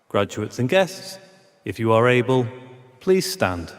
Graduates and guests, if you are able, please stand.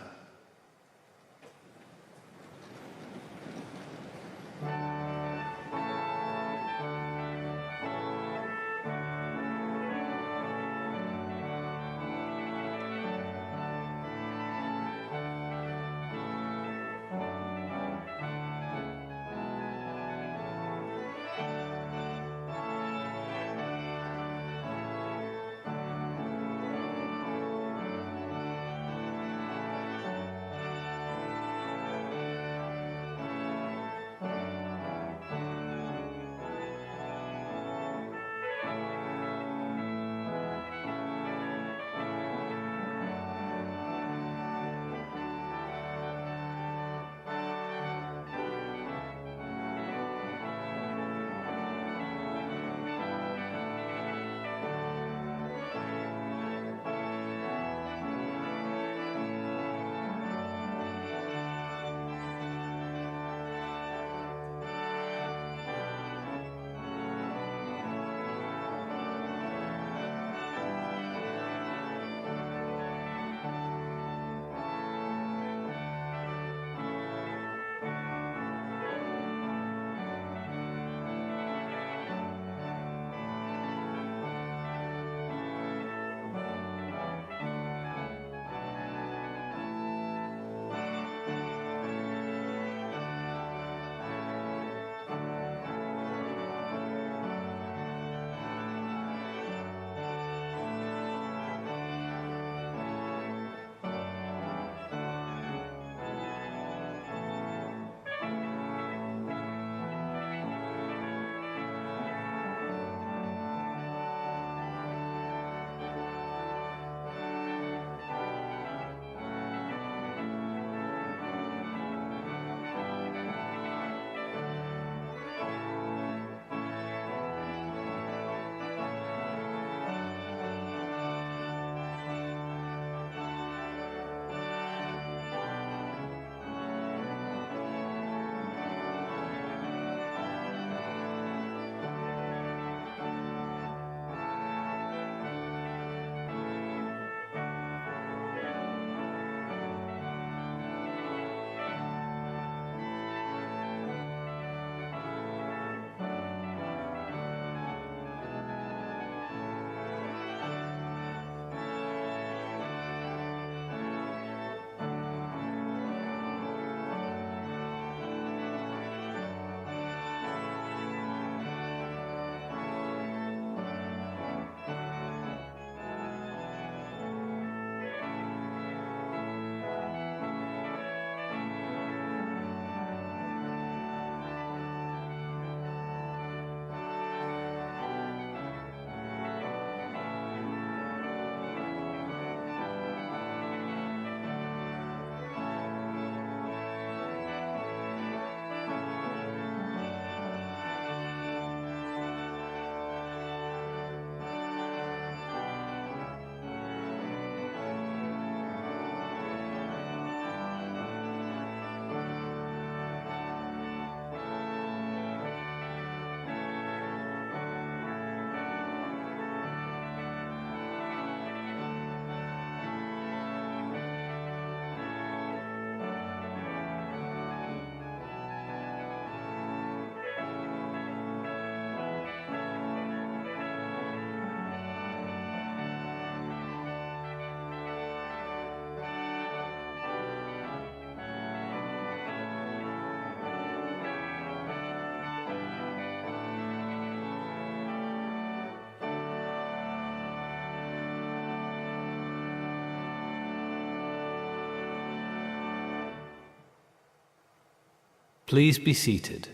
Please be seated.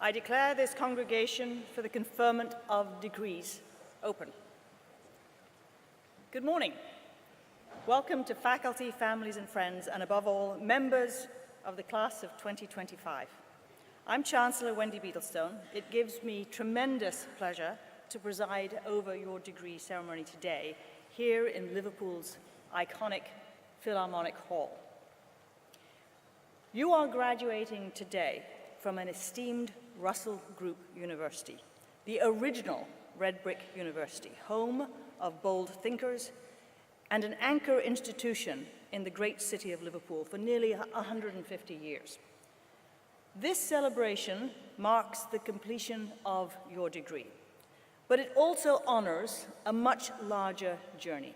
I declare this congregation for the conferment of degrees open. Good morning. Welcome to faculty, families and friends, and above all, members of the class of 2025. I'm Chancellor Wendy Beetlestone. It gives me tremendous pleasure to preside over your degree ceremony today here in Liverpool's iconic Philharmonic Hall. You are graduating today from an esteemed Russell Group University, the original red brick university, home of bold thinkers and an anchor institution in the great city of Liverpool for nearly 150 years. This celebration marks the completion of your degree, but it also honors a much larger journey,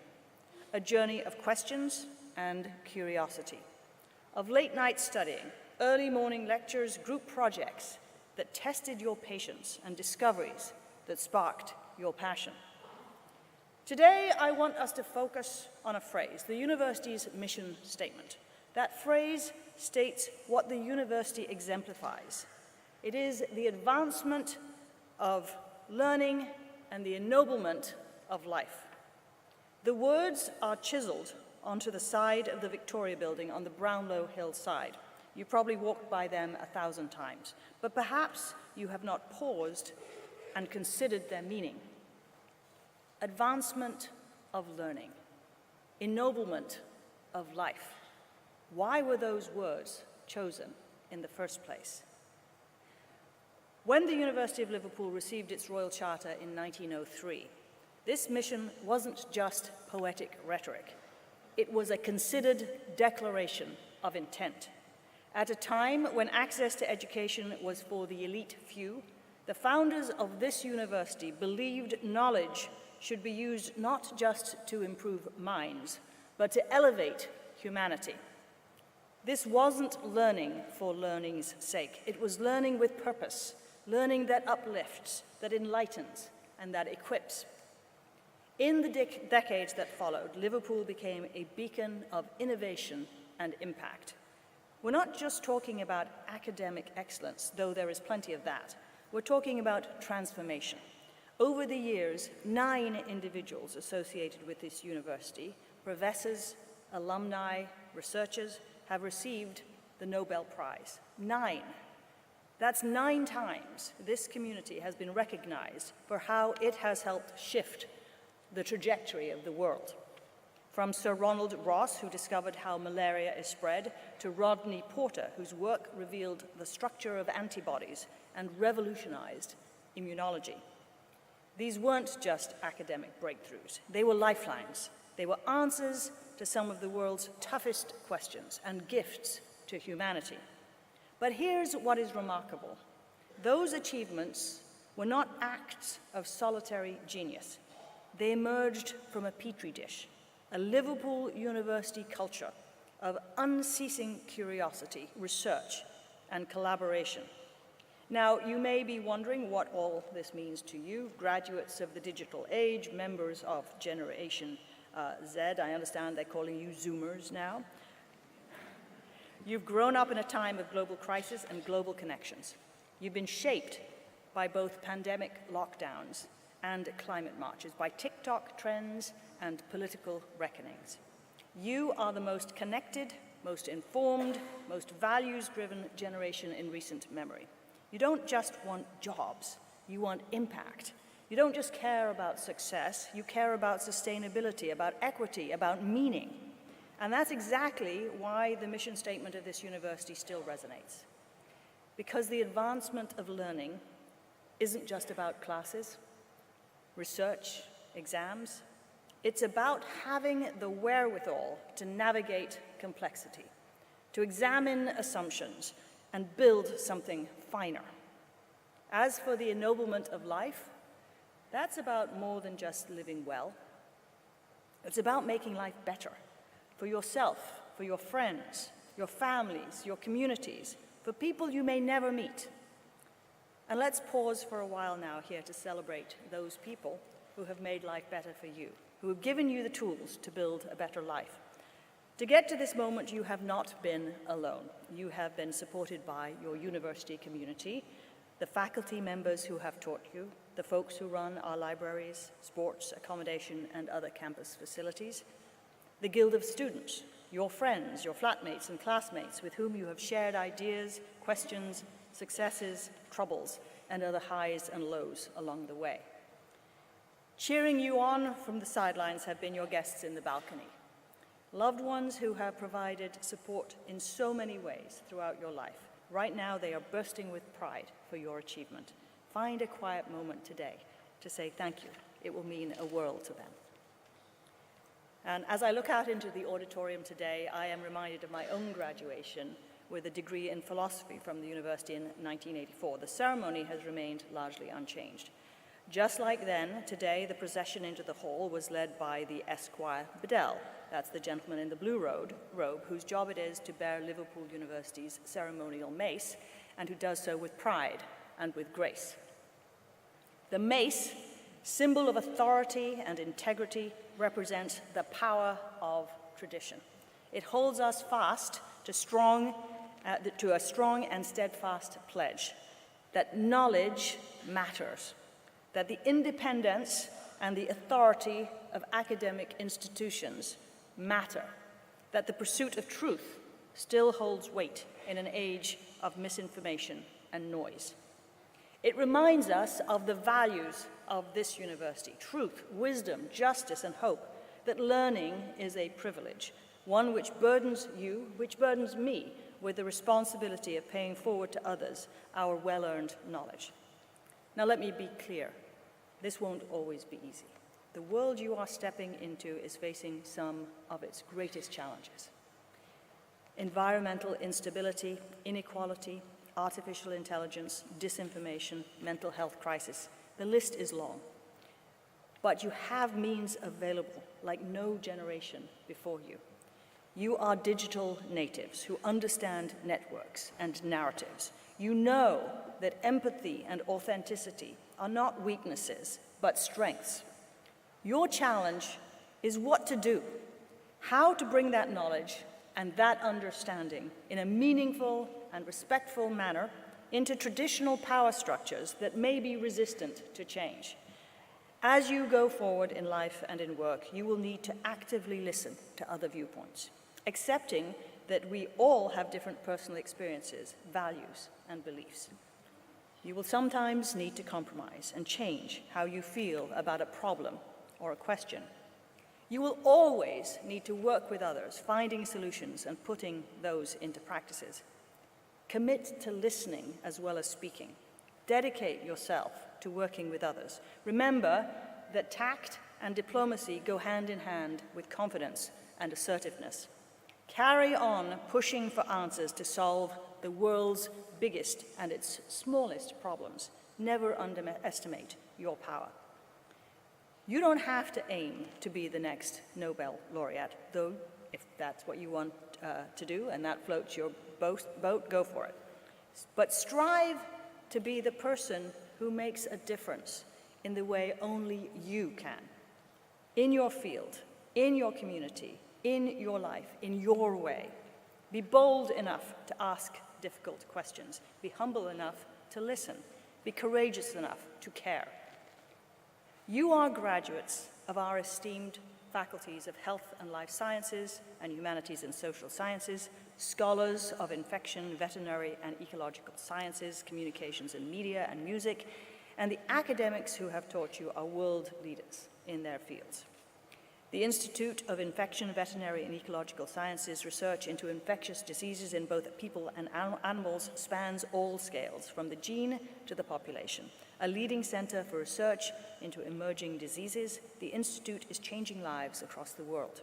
a journey of questions and curiosity, of late-night studying, early morning lectures, group projects that tested your patience, and discoveries that sparked your passion. Today, I want us to focus on a phrase, the university's mission statement. That phrase states what the university exemplifies. It is the advancement of learning and the ennoblement of life. The words are chiseled onto the side of the Victoria Building on the Brownlow Hill side. You probably walked by them 1,000 times, but perhaps you have not paused and considered their meaning. Advancement of learning, ennoblement of life. Why were those words chosen in the first place? When the University of Liverpool received its Royal Charter in 1903, this mission wasn't just poetic rhetoric. It was a considered declaration of intent. At a time when access to education was for the elite few, the founders of this university believed knowledge should be used not just to improve minds, but to elevate humanity. This wasn't learning for learning's sake. It was learning with purpose, learning that uplifts, that enlightens, and that equips. In the decades that followed, Liverpool became a beacon of innovation and impact. We're not just talking about academic excellence, though there is plenty of that. We're talking about transformation. Over the years, 9 individuals associated with this university, professors, alumni, researchers, have received the Nobel Prize. 9. That's 9 times this community has been recognized for how it has helped shift the trajectory of the world. From Sir Ronald Ross, who discovered how malaria is spread, to Rodney Porter, whose work revealed the structure of antibodies and revolutionized immunology. These weren't just academic breakthroughs. They were lifelines. They were answers to some of the world's toughest questions and gifts to humanity. But here's what is remarkable. Those achievements were not acts of solitary genius. They emerged from a petri dish, a Liverpool University culture of unceasing curiosity, research, and collaboration. Now, you may be wondering what all this means to you, graduates of the digital age, members of Generation Z. I understand they're calling you Zoomers now. You've grown up in a time of global crisis and global connections. You've been shaped by both pandemic lockdowns and climate marches, by TikTok trends and political reckonings. You are the most connected, most informed, most values-driven generation in recent memory. You don't just want jobs, you want impact. You don't just care about success, you care about sustainability, about equity, about meaning. And that's exactly why the mission statement of this university still resonates. Because the advancement of learning isn't just about classes, research, exams. It's about having the wherewithal to navigate complexity, to examine assumptions, and build something finer. As for the ennoblement of life, that's about more than just living well. It's about making life better for yourself, for your friends, your families, your communities, for people you may never meet. And let's pause for a while now here to celebrate those people who have made life better for you, who have given you the tools to build a better life. To get to this moment, you have not been alone. You have been supported by your university community, the faculty members who have taught you, the folks who run our libraries, sports, accommodation, and other campus facilities, the Guild of Students, your friends, your flatmates and classmates with whom you have shared ideas, questions, successes, troubles, and other highs and lows along the way. Cheering you on from the sidelines have been your guests in the balcony. Loved ones who have provided support in so many ways throughout your life. Right now, they are bursting with pride for your achievement. Find a quiet moment today to say thank you. It will mean a world to them. And as I look out into the auditorium today, I am reminded of my own graduation with a degree in philosophy from the university in 1984. The ceremony has remained largely unchanged. Just like then, today the procession into the hall was led by the Esquire Bedell. That's the gentleman in the blue robe, whose job it is to bear Liverpool University's ceremonial mace, and who does so with pride and with grace. The mace, symbol of authority and integrity, represents the power of tradition. It holds us fast to a strong and steadfast pledge that knowledge matters, that the independence and the authority of academic institutions matter, that the pursuit of truth still holds weight in an age of misinformation and noise. It reminds us of the values of this university: truth, wisdom, justice, and hope, that learning is a privilege, one which burdens you, which burdens me, with the responsibility of paying forward to others our well-earned knowledge. Now let me be clear, this won't always be easy. The world you are stepping into is facing some of its greatest challenges. Environmental instability, inequality, artificial intelligence, disinformation, mental health crisis. The list is long. But you have means available like no generation before you. You are digital natives who understand networks and narratives. You know that empathy and authenticity are not weaknesses, but strengths. Your challenge is what to do, how to bring that knowledge and that understanding in a meaningful and respectful manner into traditional power structures that may be resistant to change. As you go forward in life and in work, you will need to actively listen to other viewpoints, accepting that we all have different personal experiences, values, and beliefs. You will sometimes need to compromise and change how you feel about a problem or a question. You will always need to work with others, finding solutions and putting those into practices. Commit to listening as well as speaking. Dedicate yourself to working with others. Remember that tact and diplomacy go hand in hand with confidence and assertiveness. Carry on pushing for answers to solve the world's biggest and its smallest problems. Never underestimate your power. You don't have to aim to be the next Nobel laureate, though if that's what you want to do and that floats your boat, go for it. But strive to be the person who makes a difference in the way only you can. In your field, in your community, in your life, in your way. Be bold enough to ask difficult questions. Be humble enough to listen. Be courageous enough to care. You are graduates of our esteemed faculties of Health and Life Sciences and Humanities and Social Sciences, scholars of Infection, Veterinary and Ecological Sciences, Communications and Media and Music, and the academics who have taught you are world leaders in their fields. The Institute of Infection, Veterinary and Ecological Sciences research into infectious diseases in both people and animals spans all scales, from the gene to the population. A leading center for research into emerging diseases, the Institute is changing lives across the world.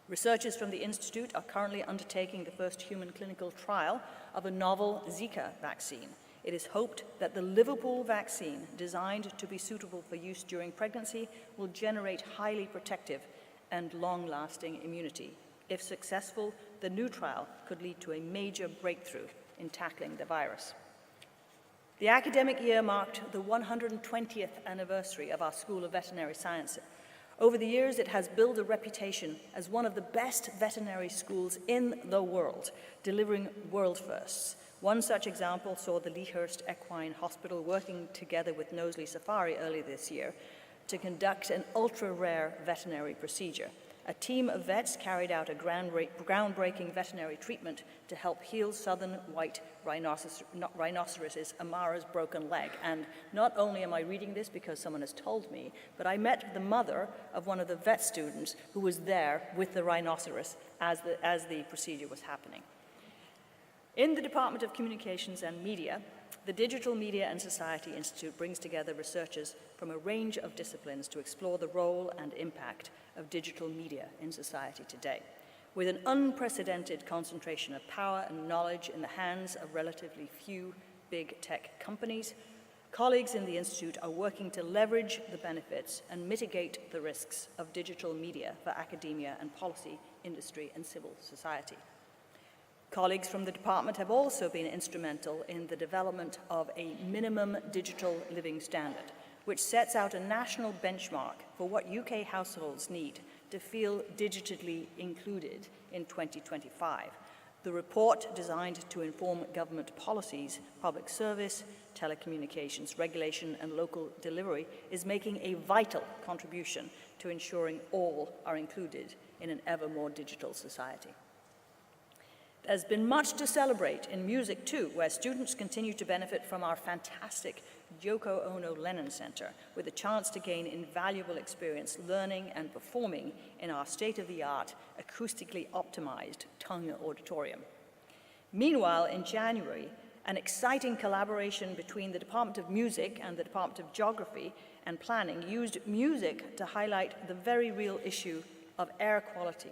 Researchers from the Institute are currently undertaking the first human clinical trial of a novel Zika vaccine. It is hoped that the Liverpool vaccine, designed to be suitable for use during pregnancy, will generate highly protective and long-lasting immunity. If successful, the new trial could lead to a major breakthrough in tackling the virus. The academic year marked the 120th anniversary of our School of Veterinary Science. Over the years, it has built a reputation as one of the best veterinary schools in the world, delivering world firsts. One such example saw the Leahurst Equine Hospital working together with Knowsley Safari earlier this year to conduct an ultra-rare veterinary procedure, A team of vets carried out a groundbreaking veterinary treatment to help heal southern white rhinoceros's Amara's broken leg. And not only am I reading this because someone has told me, but I met the mother of one of the vet students who was there with the rhinoceros as the procedure was happening. In the Department of Communications and Media, the Digital Media and Society Institute brings together researchers from a range of disciplines to explore the role and impact of digital media in society today. With an unprecedented concentration of power and knowledge in the hands of relatively few big tech companies, colleagues in the Institute are working to leverage the benefits and mitigate the risks of digital media for academia and policy, industry, and civil society. Colleagues from the department have also been instrumental in the development of a minimum digital living standard, which sets out a national benchmark for what UK households need to feel digitally included in 2025. The report, designed to inform government policies, public service, telecommunications, regulation, and local delivery, is making a vital contribution to ensuring all are included in an ever more digital society. There's been much to celebrate in music too, where students continue to benefit from our fantastic Yoko Ono Lennon Center, with a chance to gain invaluable experience learning and performing in our state-of-the-art, acoustically optimized Tongue Auditorium. Meanwhile, in January, an exciting collaboration between the Department of Music and the Department of Geography and Planning used music to highlight the very real issue of air quality.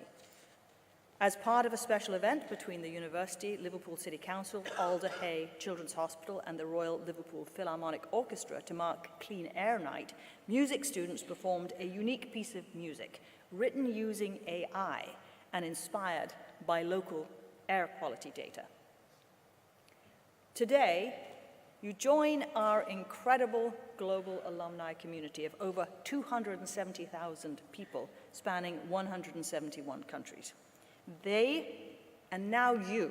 As part of a special event between the University, Liverpool City Council, Alder Hey Children's Hospital, and the Royal Liverpool Philharmonic Orchestra to mark Clean Air Night, music students performed a unique piece of music written using AI and inspired by local air quality data. Today, you join our incredible global alumni community of over 270,000 people spanning 171 countries. They, and now you,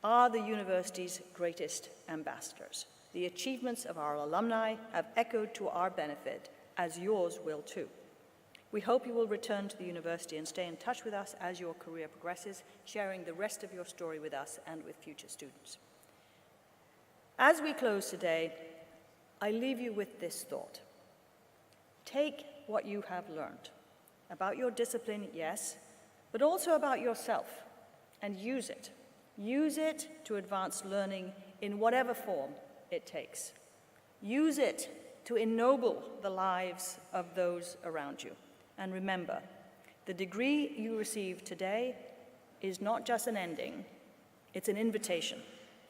are the university's greatest ambassadors. The achievements of our alumni have echoed to our benefit, as yours will too. We hope you will return to the university and stay in touch with us as your career progresses, sharing the rest of your story with us and with future students. As we close today, I leave you with this thought. Take what you have learned about your discipline, yes, but also about yourself, and use it. Use it to advance learning in whatever form it takes. Use it to ennoble the lives of those around you. And remember, the degree you receive today is not just an ending, it's an invitation.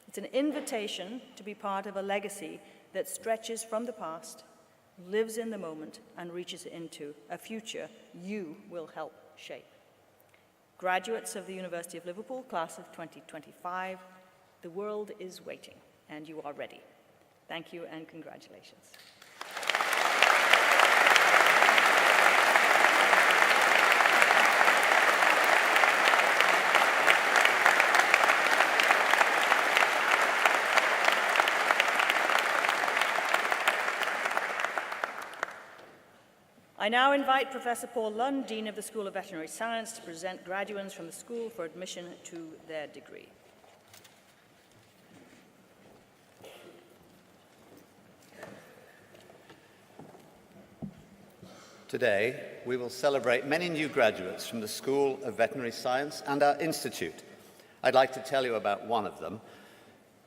It's an invitation to be part of a legacy that stretches from the past, lives in the moment, and reaches into a future you will help shape. Graduates of the University of Liverpool, class of 2025, the world is waiting, and you are ready. Thank you and congratulations. I now invite Professor Paul Lund, Dean of the School of Veterinary Science, to present graduates from the school for admission to their degree. Today, we will celebrate many new graduates from the School of Veterinary Science and our institute. I'd like to tell you about one of them.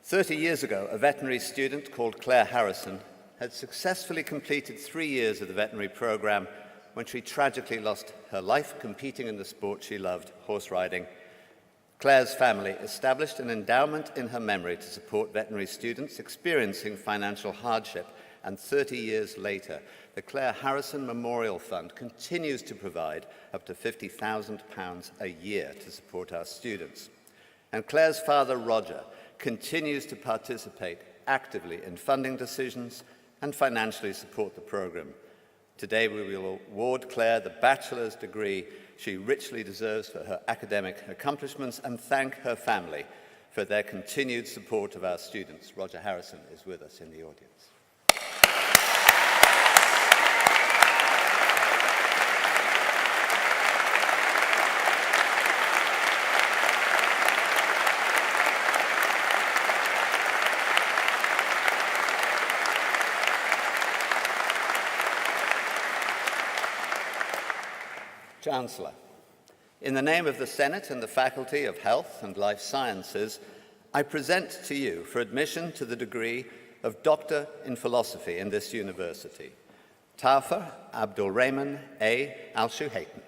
30 years ago, a veterinary student called Claire Harrison had successfully completed 3 years of the veterinary program when she tragically lost her life competing in the sport she loved, horse riding. Claire's family established an endowment in her memory to support veterinary students experiencing financial hardship, and 30 years later, the Claire Harrison Memorial Fund continues to provide up to £50,000 a year to support our students. And Claire's father, Roger, continues to participate actively in funding decisions and financially support the program. Today we will award Claire the bachelor's degree she richly deserves for her academic accomplishments and thank her family for their continued support of our students. Roger Harrison is with us in the audience. Chancellor, in the name of the Senate and the Faculty of Health and Life Sciences, I present to you for admission to the degree of Doctor in Philosophy in this university, Taufer Abdul Rahman A. Al-Shuhaytan.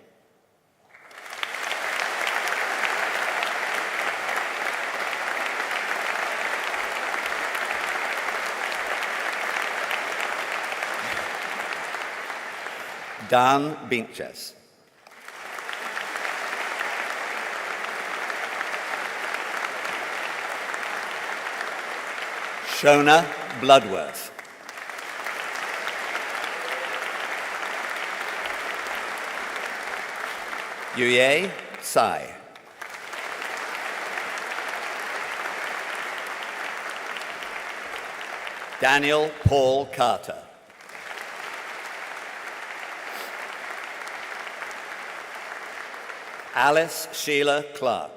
Dan Binches. Shona Bloodworth. Yuye Tsai. Daniel Paul Carter. Alice Sheila Clark.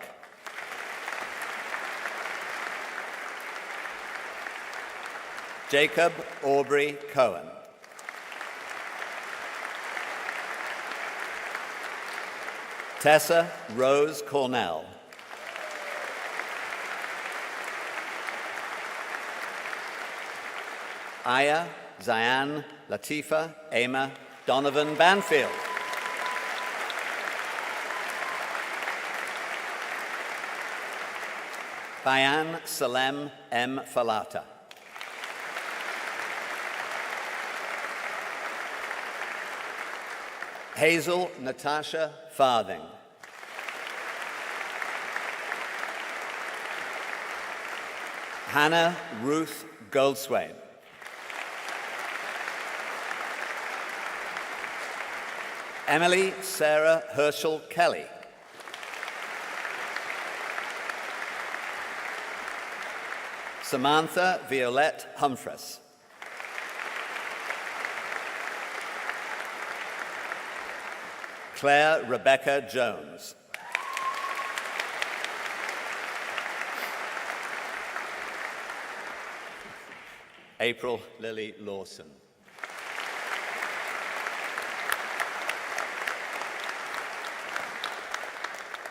Jacob Aubrey Cohen. Tessa Rose Cornell. Aya Zayan Latifa Emma Donovan Banfield. Bayan Salem M. Falata. Hazel Natasha Farthing. Hannah Ruth Goldswain. Emily Sarah Herschel Kelly. Samantha Violette Humphreys. Claire Rebecca Jones. April Lily Lawson.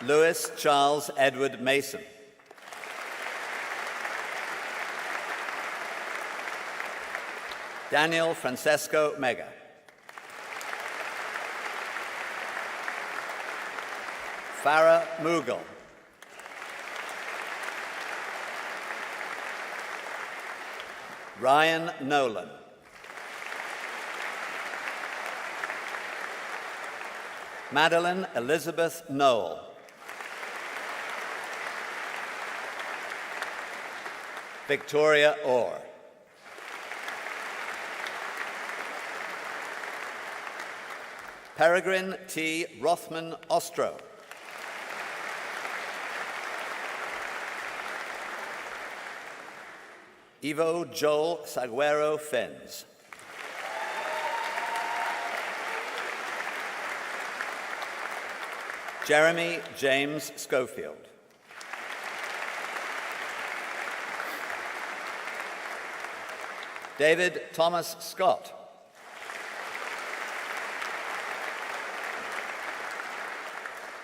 Lewis Charles Edward Mason. Daniel Francesco Mega. Farah Mughal. Ryan Nolan. Madeline Elizabeth Noel. Victoria Orr. Peregrine T. Rothman Ostro. Ivo Joel Saguero Fens. Jeremy James Schofield. David Thomas Scott.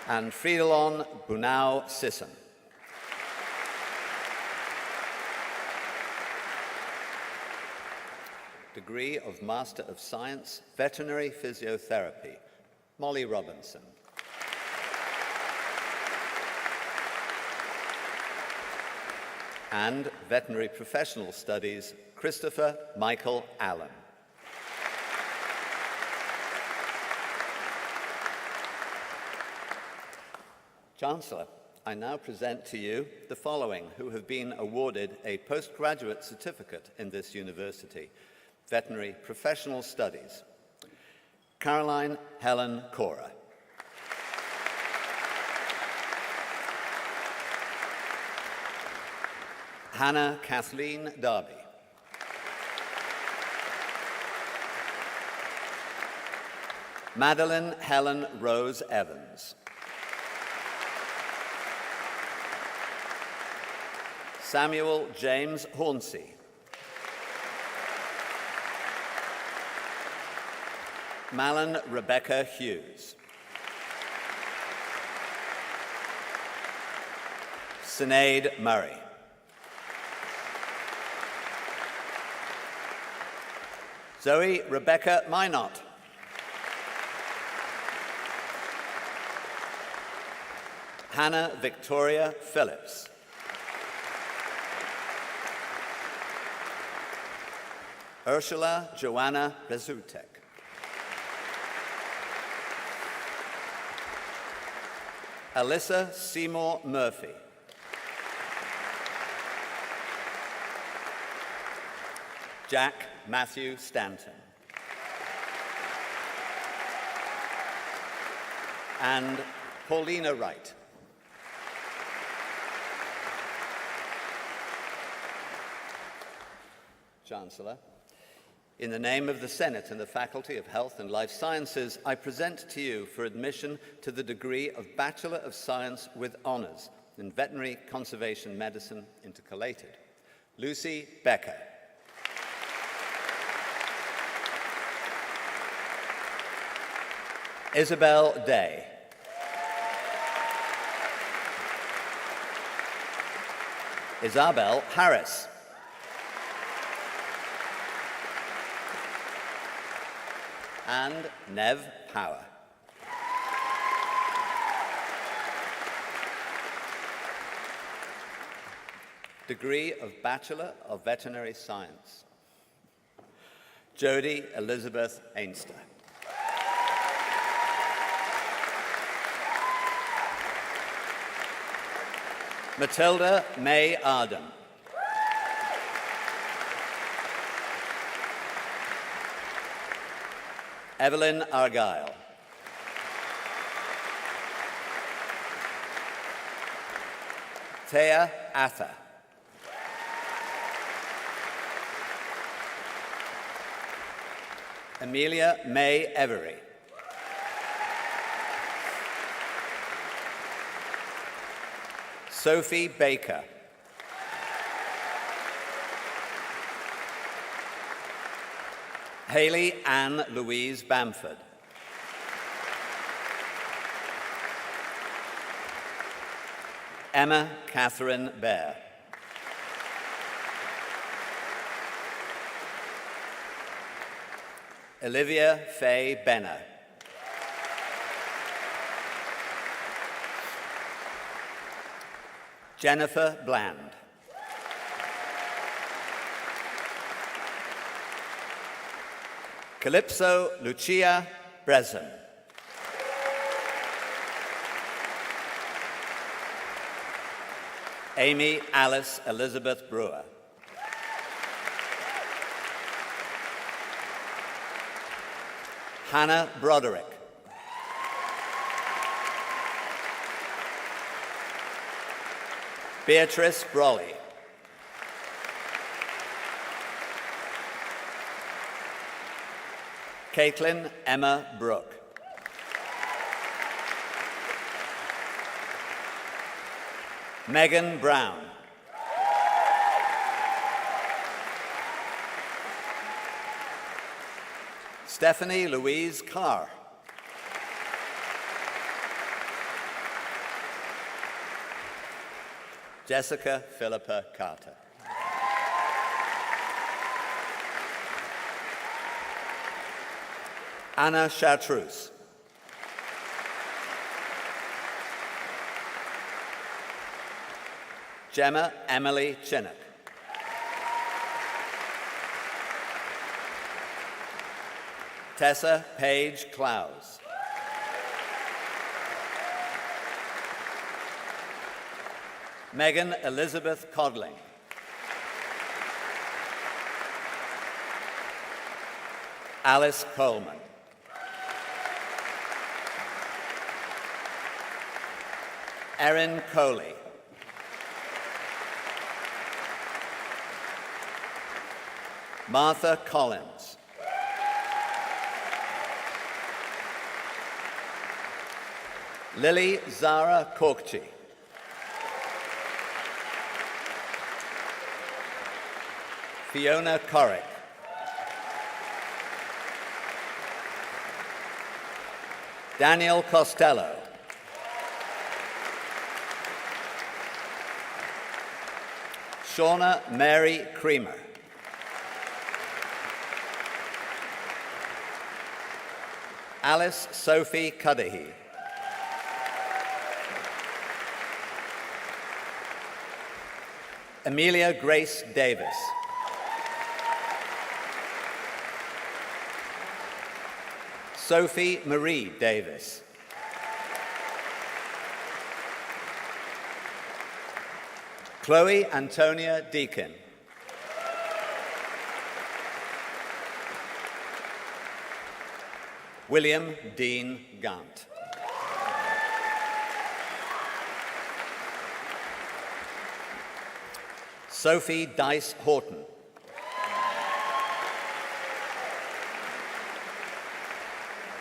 And Fridolin Bunau Sisson. Degree of Master of Science, Veterinary Physiotherapy, Molly Robinson. And Veterinary Professional Studies, Christopher Michael Allen. Chancellor, I now present to you the following who have been awarded a postgraduate certificate in this university. Veterinary Professional Studies. Caroline Helen Cora. Hannah Kathleen Darby. Madeline Helen Rose Evans. Samuel James Hornsey. Malin Rebecca Hughes. Sinead Murray. Zoe Rebecca Minot. Hannah Victoria Phillips. Ursula Joanna Bezutek. Alyssa Seymour Murphy. Jack Matthew Stanton. And Paulina Wright. Chancellor, in the name of the Senate and the Faculty of Health and Life Sciences, I present to you for admission to the degree of Bachelor of Science with Honours in Veterinary Conservation Medicine intercalated, Lucy Becker. Isabel Day. Isabel Harris. And Nev Power. Degree of Bachelor of Veterinary Science, Jodie Elizabeth Ainster. Matilda May Arden. Evelyn Argyle. Thea Atha. Amelia May Every. Sophie Baker. Hayley Ann Louise Bamford. Emma Catherine Bear. Olivia Faye Benner. Jennifer Bland. Calypso Lucia Brezen. Amy Alice Elizabeth Brewer. Hannah Broderick. Beatrice Brawley. Caitlin Emma Brooke. Megan Brown. Stephanie Louise Carr. Jessica Philippa Carter. Anna Chartreuse. Gemma Emily Chinnock. Tessa Paige Clowes. Megan Elizabeth Codling. Alice Coleman. Erin Coley. Martha Collins. Lily Zara Korkchi. Fiona Corrick. Daniel Costello. Shauna Mary Creamer. Alice Sophie Cudahy. Amelia Grace Davis. Sophie Marie Davis. Chloe Antonia Deakin. William Dean Gant. Sophie Dice Horton.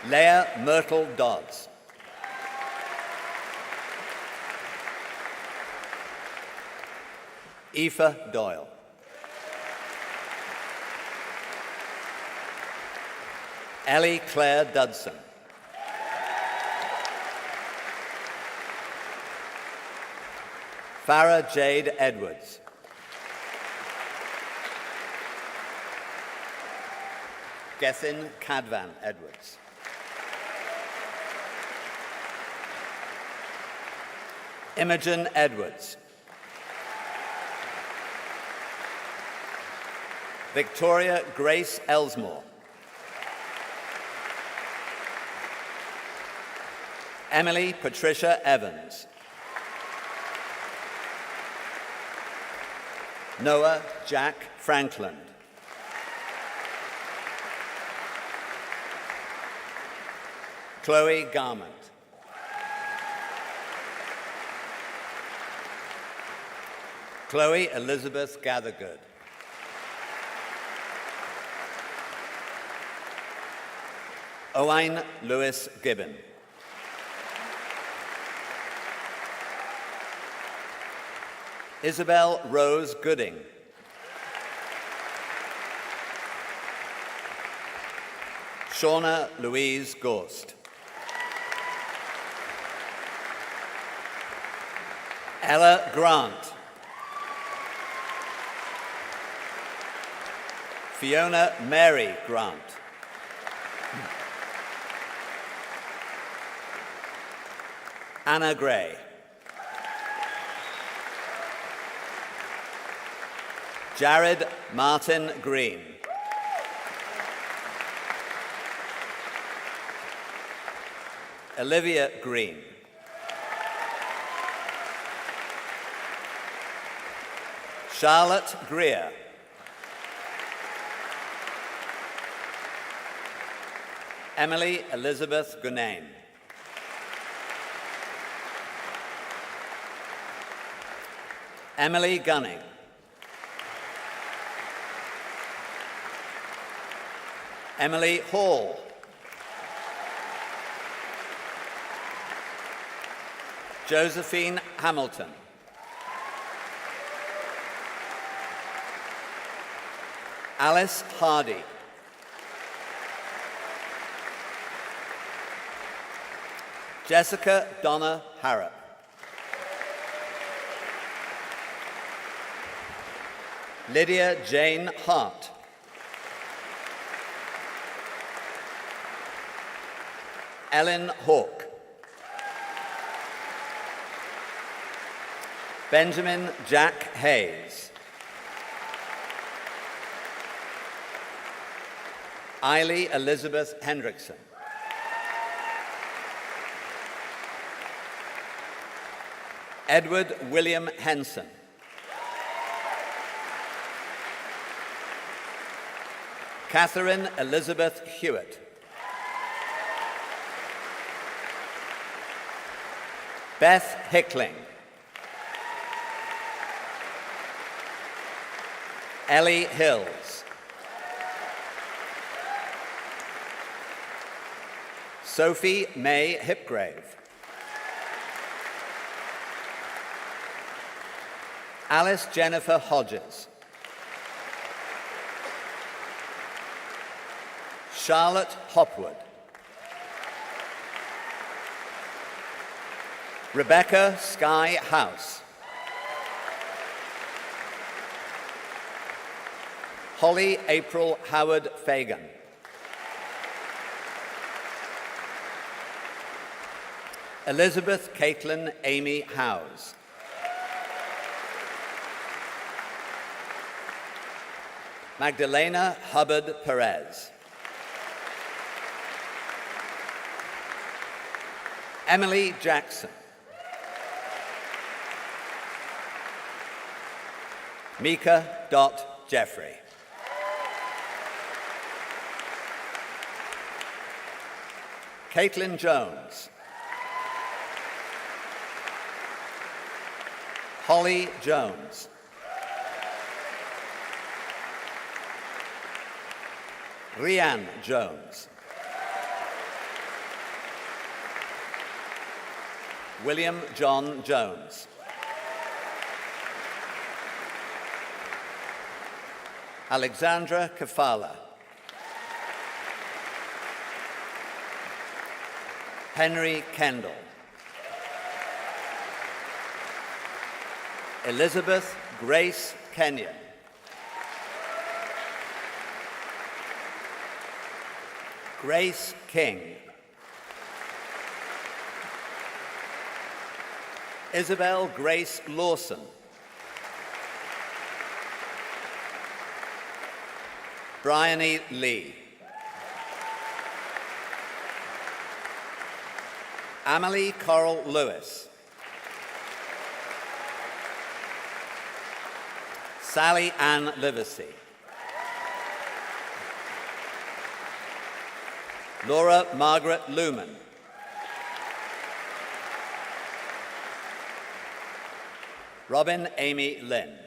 Leah Myrtle Dodds. Aoife Doyle. Ellie Claire Dudson. Farah Jade Edwards. Gethin Cadvan Edwards. Imogen Edwards. Victoria Grace Elsmore. Emily Patricia Evans. Noah Jack Frankland. Chloe Garment. Chloe Elizabeth Gathergood. Owain Lewis Gibbon. Isabel Rose Gooding. Shauna Louise Gorst. Ella Grant. Fiona Mary Grant. Anna Gray. Jared Martin Green. Olivia Green. Charlotte Greer. Emily Elizabeth Gunane. Emily Gunning. Emily Hall. Josephine Hamilton. Alice Hardy. Jessica Donna Harrop. Lydia Jane Hart. Ellen Hawke. Benjamin Jack Hayes. Eiley Elizabeth Hendrickson. Edward William Henson. Catherine Elizabeth Hewitt. Beth Hickling. Ellie Hills. Sophie May Hipgrave. Alice Jennifer Hodges. Charlotte Hopwood. Rebecca Sky House. Holly April Howard Fagan. Elizabeth Caitlin Amy Howes. Magdalena Hubbard Perez. Emily Jackson. Mika Dot Jeffrey. Caitlin Jones. Holly Jones. Rianne Jones. William John Jones. Alexandra Kafala. Henry Kendall. Elizabeth Grace Kenyon. Grace King. Isabel Grace Lawson. Bryony Lee. Amelie Coral Lewis. Sally Ann Livesey. Laura Margaret Luman. Robin Amy Lynn.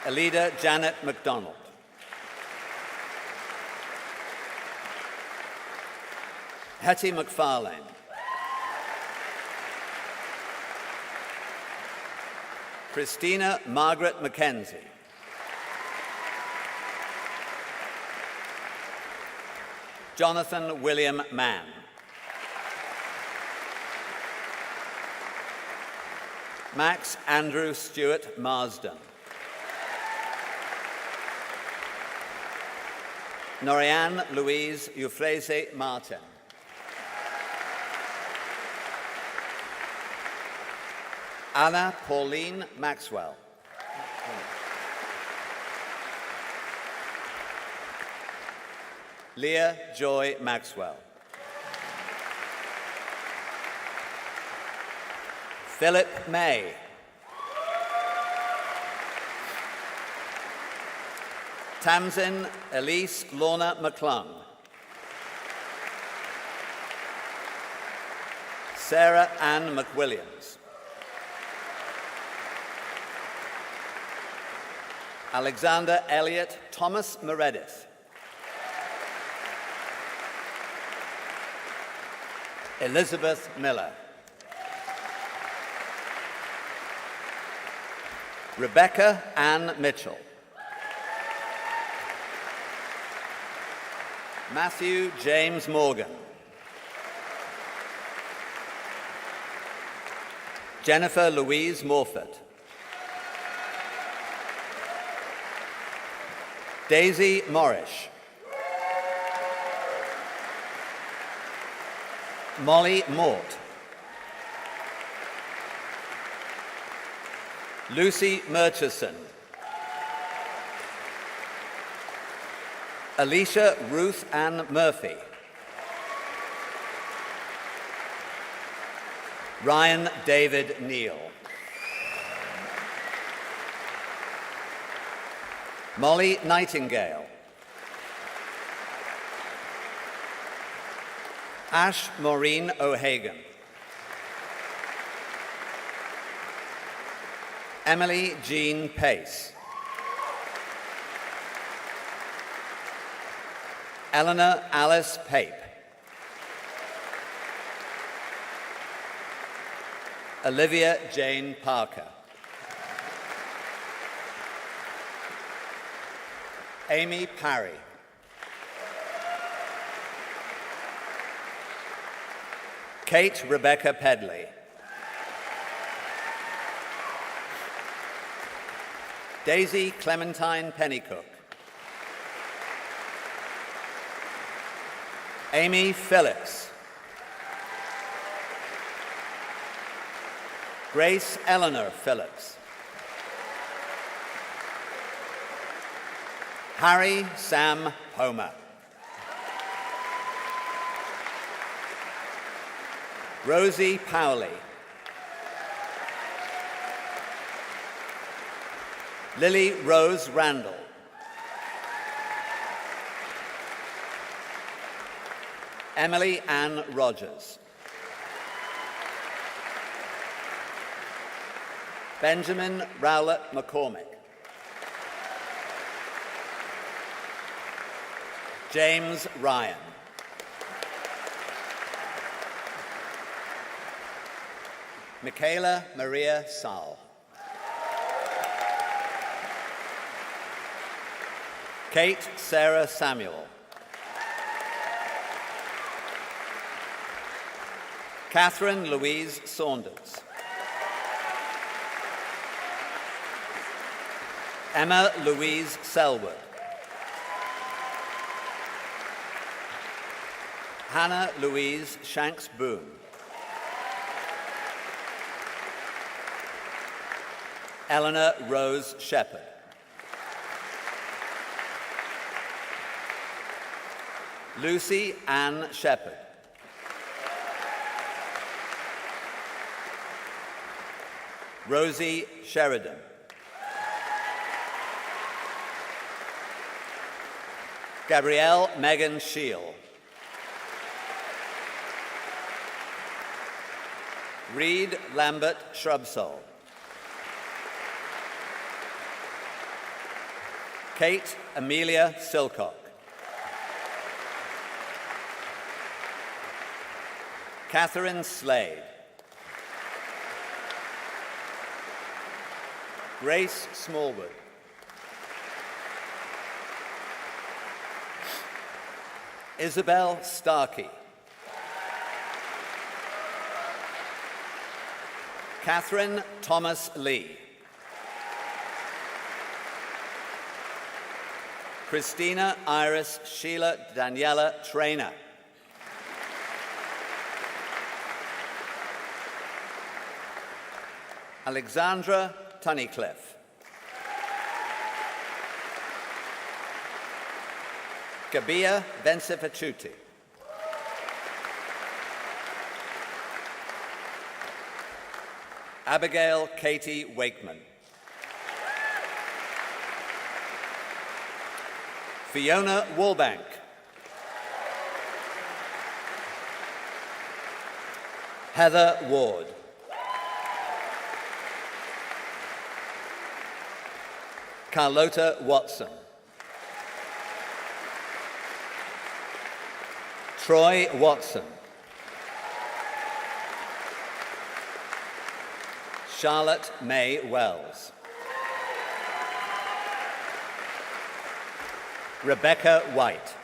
Alida Janet MacDonald. Hetty McFarlane. Christina Margaret Mackenzie. Jonathan William Mann. Max Andrew Stewart Marsden. Norianne Louise Euphrase Martin. Anna Pauline Maxwell. Leah Joy Maxwell. Philip May. Tamsin Elise Lorna McClung. Sarah Ann McWilliams. Alexander Elliot Thomas Meredith. Elizabeth Miller. Rebecca Ann Mitchell. Matthew James Morgan. Jennifer Louise Morford. Daisy Morrish. Molly Mort. Lucy Murchison. Alicia Ruth Ann Murphy. Ryan David Neal. Molly Nightingale. Ash Maureen O'Hagan. Emily Jean Pace. Eleanor Alice Pape. Olivia Jane Parker. Amy Parry. Kate Rebecca Pedley. Daisy Clementine Pennycook. Amy Phillips. Grace Eleanor Phillips. Harry Sam Homer. Rosie Powley. Lily Rose Randall. Emily Ann Rogers. Benjamin Rowlett McCormick. James Ryan. Michaela Maria Saul. Kate Sarah Samuel. Catherine Louise Saunders. Emma Louise Selwood. Hannah Louise Shanks Boone. Eleanor Rose Shepherd. Lucy Ann Shepherd. Rosie Sheridan. Gabrielle Megan Shield. Reed Lambert Shrubsole. Kate Amelia Silcock. Catherine Slade. Grace Smallwood. Isabel Starkey. Catherine Thomas Lee. Christina Iris Sheila Daniela Trainer. Alexandra Tunnicliffe. Gabia Bensifachuti. Abigail Katie Wakeman. Fiona Wallbank. Heather Ward. Carlota Watson. Troy Watson. Charlotte May Wells. Rebecca White.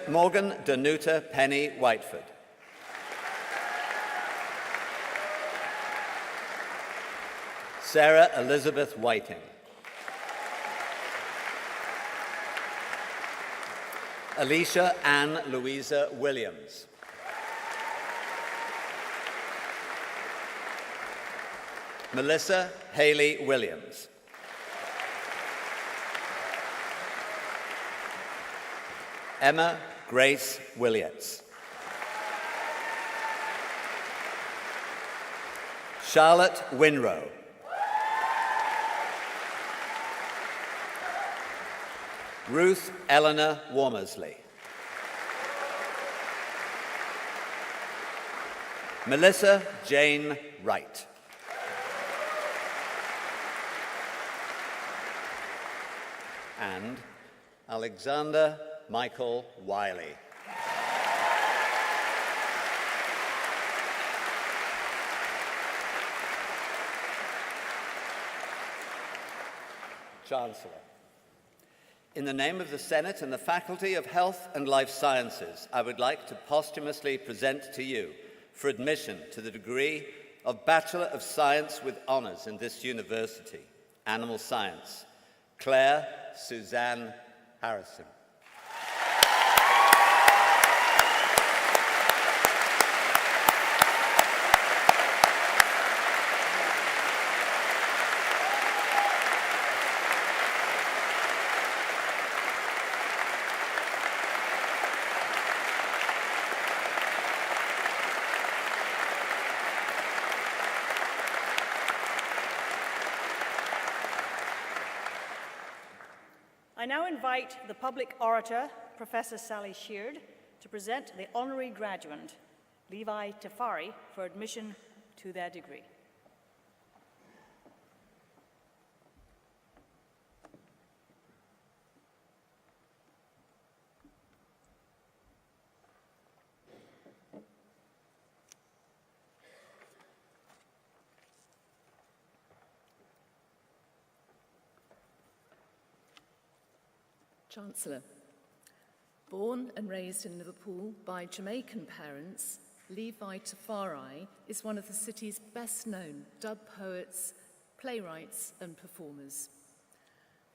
Morgan Danuta Penny Whiteford. Sarah Elizabeth Whiting. Alicia Ann Louisa Williams. Melissa Haley Williams. Emma Grace Willets. Charlotte Winrow. Ruth Eleanor Wormersley. Melissa Jane Wright. And Alexander Michael Wiley. Chancellor. In the name of the Senate and the Faculty of Health and Life Sciences, I would like to posthumously present to you, for admission to the degree of Bachelor of Science with Honours in this university, Animal Science, Claire Suzanne Harrison. I now invite the public orator, Professor Sally Sheard, to present the honorary graduate, Levi Tafari, for admission to their degree. Chancellor. Born and raised in Liverpool by Jamaican parents, Levi Tafari is one of the city's best-known dub poets, playwrights and performers.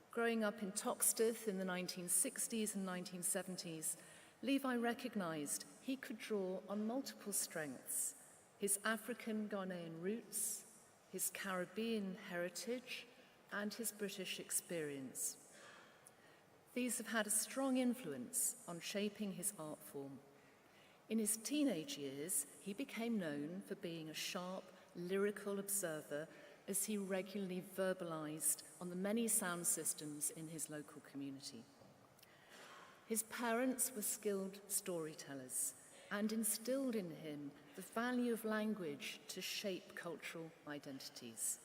Growing up in Toxteth in the 1960s and 1970s, Levi recognised he could draw on multiple strengths: his African Ghanaian roots, his Caribbean heritage, and his British experience. These have had a strong influence on shaping his art form. In his teenage years, he became known for being a sharp, lyrical observer as he regularly verbalized on the many sound systems in his local community. His parents were skilled storytellers and instilled in him the value of language to shape cultural identities,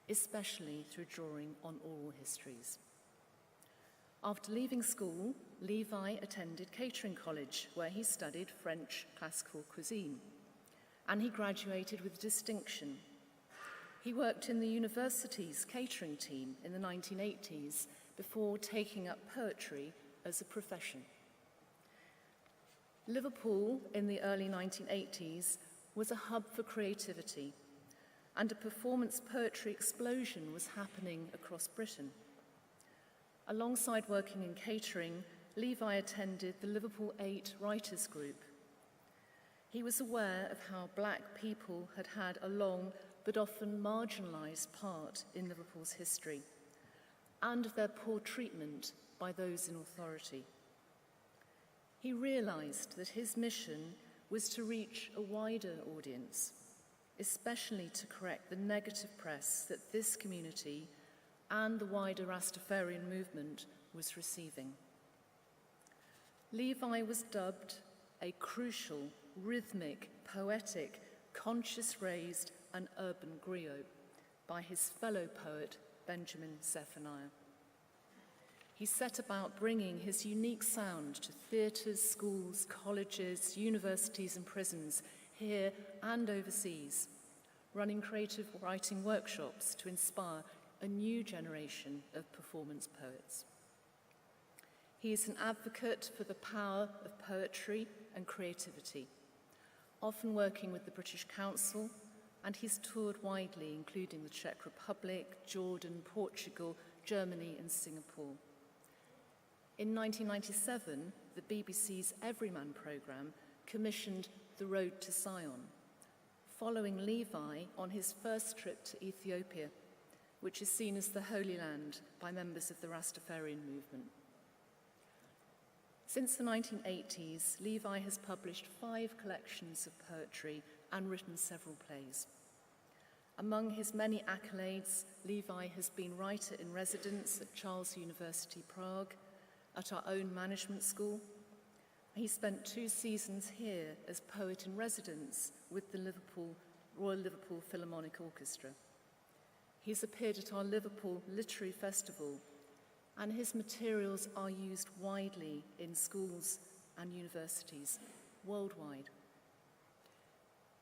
especially through drawing on oral histories. After leaving school, Levi attended Catering College, where he studied French classical cuisine, and he graduated with distinction. He worked in the university's catering team in the 1980s before taking up poetry as a profession. Liverpool in the early 1980s was a hub for creativity, and a performance poetry explosion was happening across Britain. Alongside working in catering, Levi attended the Liverpool 8 Writers' Group. He was aware of how black people had had a long but often marginalised part in Liverpool's history, and of their poor treatment by those in authority. He realised that his mission was to reach a wider audience, especially to correct the negative press that this community and the wider Rastafarian movement was receiving. Levi was dubbed a crucial, rhythmic, poetic, conscious-raised and urban griot by his fellow poet, Benjamin Zephaniah. He set about bringing his unique sound to theatres, schools, colleges, universities and prisons here and overseas, running creative writing workshops to inspire a new generation of performance poets. He is an advocate for the power of poetry and creativity, often working with the British Council, and he's toured widely, including the Czech Republic, Jordan, Portugal, Germany, and Singapore. In 1997, the BBC's Everyman programme commissioned The Road to Zion, following Levi on his first trip to Ethiopia, which is seen as the Holy Land by members of the Rastafarian movement. Since the 1980s, Levi has published 5 collections of poetry and written several plays. Among his many accolades, Levi has been writer-in-residence at Charles University Prague, at our own management school. He spent 2 seasons here as poet-in-residence with the Royal Liverpool Philharmonic Orchestra. He's appeared at our Liverpool Literary Festival, and his materials are used widely in schools and universities worldwide.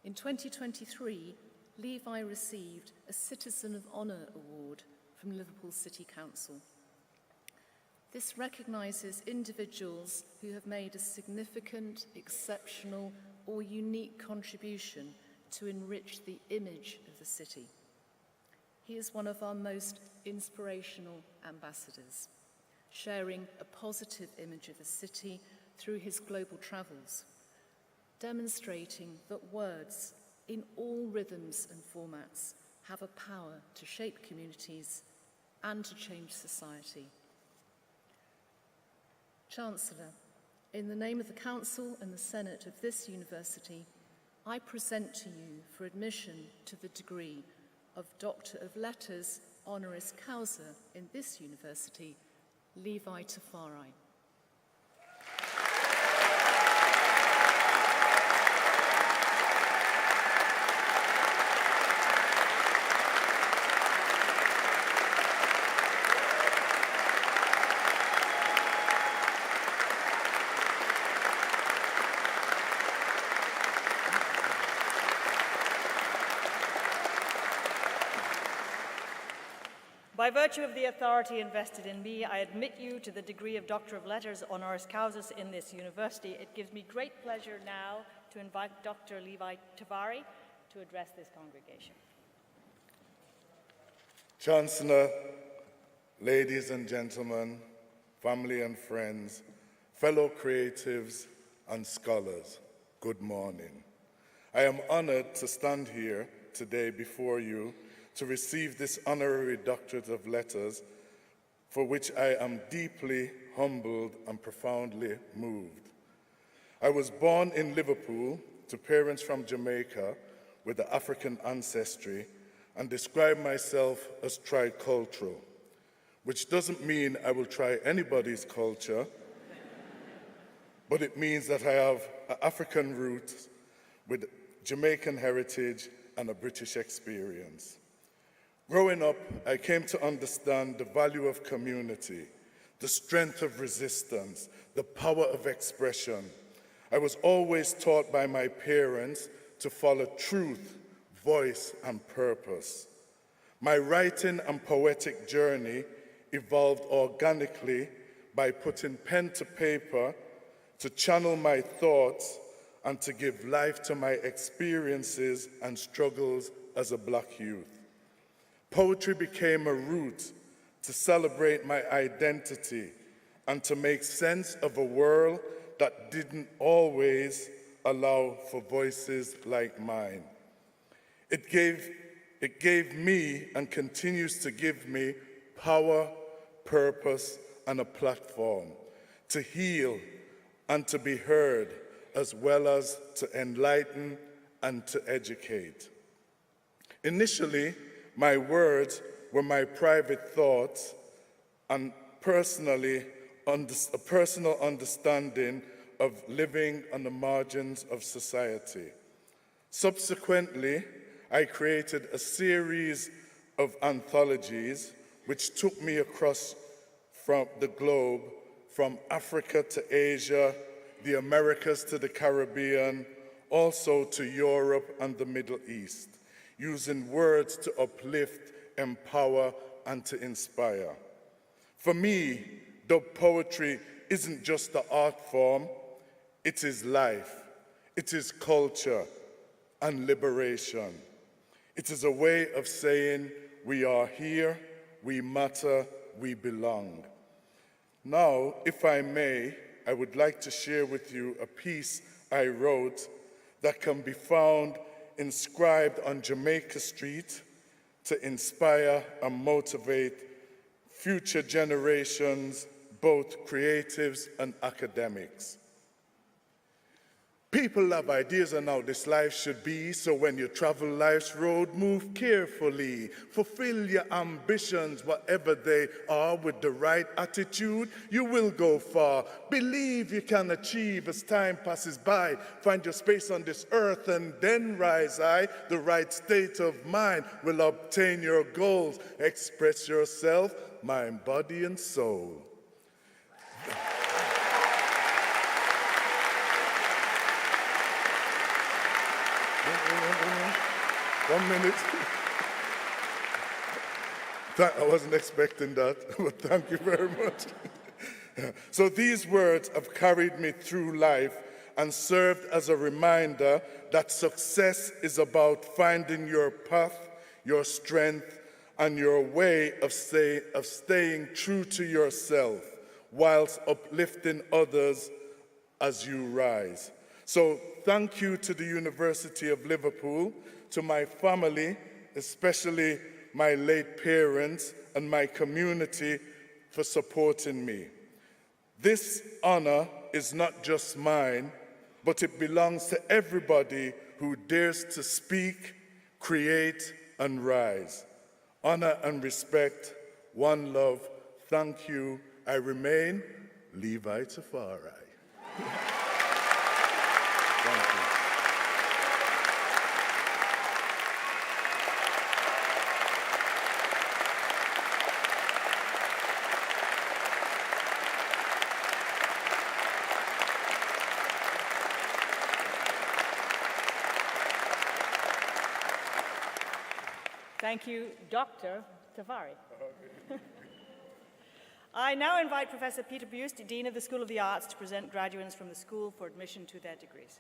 In 2023, Levi received a Citizen of Honour Award from Liverpool City Council. This recognises individuals who have made a significant, exceptional, or unique contribution to enrich the image of the city. He is one of our most inspirational ambassadors, sharing a positive image of the city through his global travels, demonstrating that words in all rhythms and formats have a power to shape communities and to change society. Chancellor, in the name of the Council and the Senate of this university, I present to you for admission to the degree of Doctor of Letters honoris causa in this university, Levi Tafari. By virtue of the authority invested in me, I admit you to the degree of Doctor of Letters honoris causa in this university. It gives me great pleasure now to invite Dr. Levi Tafari to address this congregation. Chancellor, ladies and gentlemen, family and friends, fellow creatives and scholars, good morning. I am honored to stand here today before you to receive this honorary doctorate of letters, for which I am deeply humbled and profoundly moved. I was born in Liverpool to parents from Jamaica with an African ancestry and describe myself as tricultural, which doesn't mean I will try anybody's culture, but it means that I have African roots with Jamaican heritage and a British experience. Growing up, I came to understand the value of community, the strength of resistance, the power of expression. I was always taught by my parents to follow truth, voice, and purpose. My writing and poetic journey evolved organically by putting pen to paper to channel my thoughts and to give life to my experiences and struggles as a Black youth. Poetry became a route to celebrate my identity and to make sense of a world that didn't always allow for voices like mine. It gave me and continues to give me power, purpose, and a platform to heal and to be heard, as well as to enlighten and to educate. Initially, my words were my private thoughts and a personal understanding of living on the margins of society. Subsequently, I created a series of anthologies which took me across from the globe, from Africa to Asia, the Americas to the Caribbean, also to Europe and the Middle East, using words to uplift, empower, and to inspire. For me, dub poetry isn't just the art form, it is life, it is culture and liberation. It is a way of saying we are here, we matter, we belong. Now, if I may, I would like to share with you a piece I wrote that can be found inscribed on Jamaica Street to inspire and motivate future generations, both creatives and academics. People have ideas on how this life should be, so when you travel life's road, move carefully. Fulfill your ambitions, whatever they are, with the right attitude, you will go far. Believe you can achieve as time passes by. Find your space on this earth and then rise high. The right state of mind will obtain your goals. Express yourself, mind, body, and soul. One minute. I wasn't expecting that, but thank you very much. So these words have carried me through life and served as a reminder that success is about finding your path, your strength, and your way of staying true to yourself whilst uplifting others as you rise. So thank you to the University of Liverpool, to my family, especially my late parents, and my community for supporting me. This honor is not just mine, but it belongs to everybody who dares to speak, create, and rise. Honor and respect, one love, thank you. I remain Levi Tafari. Thank you. Thank you, Dr. Tafari. I now invite Professor Peter Buist, Dean of the School of the Arts, to present graduates from the school for admission to their degrees.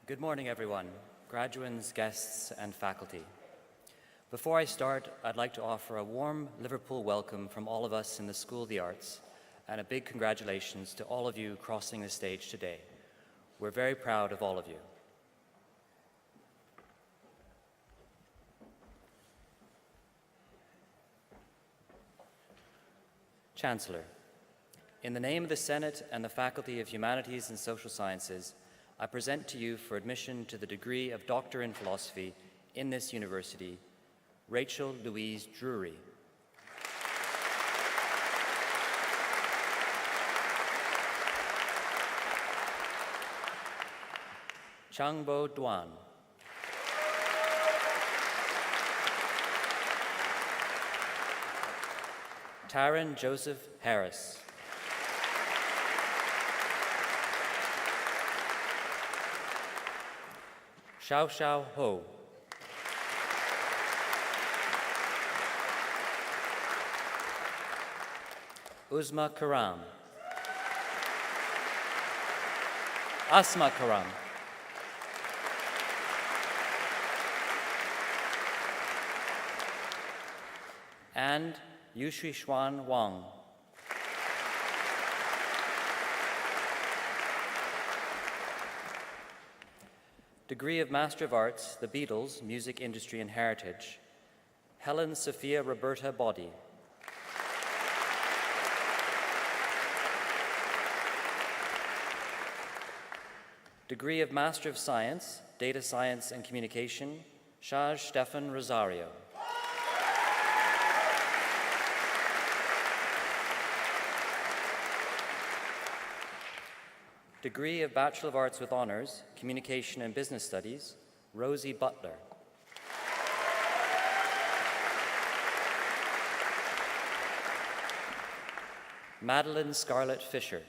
Good morning, everyone, graduands, guests, and faculty. Before I start, I'd like to offer a warm Liverpool welcome from all of us in the School of the Arts, and a big congratulations to all of you crossing the stage today. We're very proud of all of you. Chancellor, in the name of the Senate and the Faculty of Humanities and Social Sciences, I present to you for admission to the degree of Doctor in Philosophy in this university, Rachel Louise Drury. Changbo Duan. Taran Joseph Harris. Xiao Xiao Ho. Uzma Karam. Asma Karam. And Yushui Xuan Wang. Degree of Master of Arts, The Beatles, Music Industry and Heritage, Helen Sophia Roberta Body. Degree of Master of Science, Data Science and Communication, Shaj Stefan Rosario. Degree of Bachelor of Arts with Honors, Communication and Business Studies, Rosie Butler. Madeline Scarlett Fisher.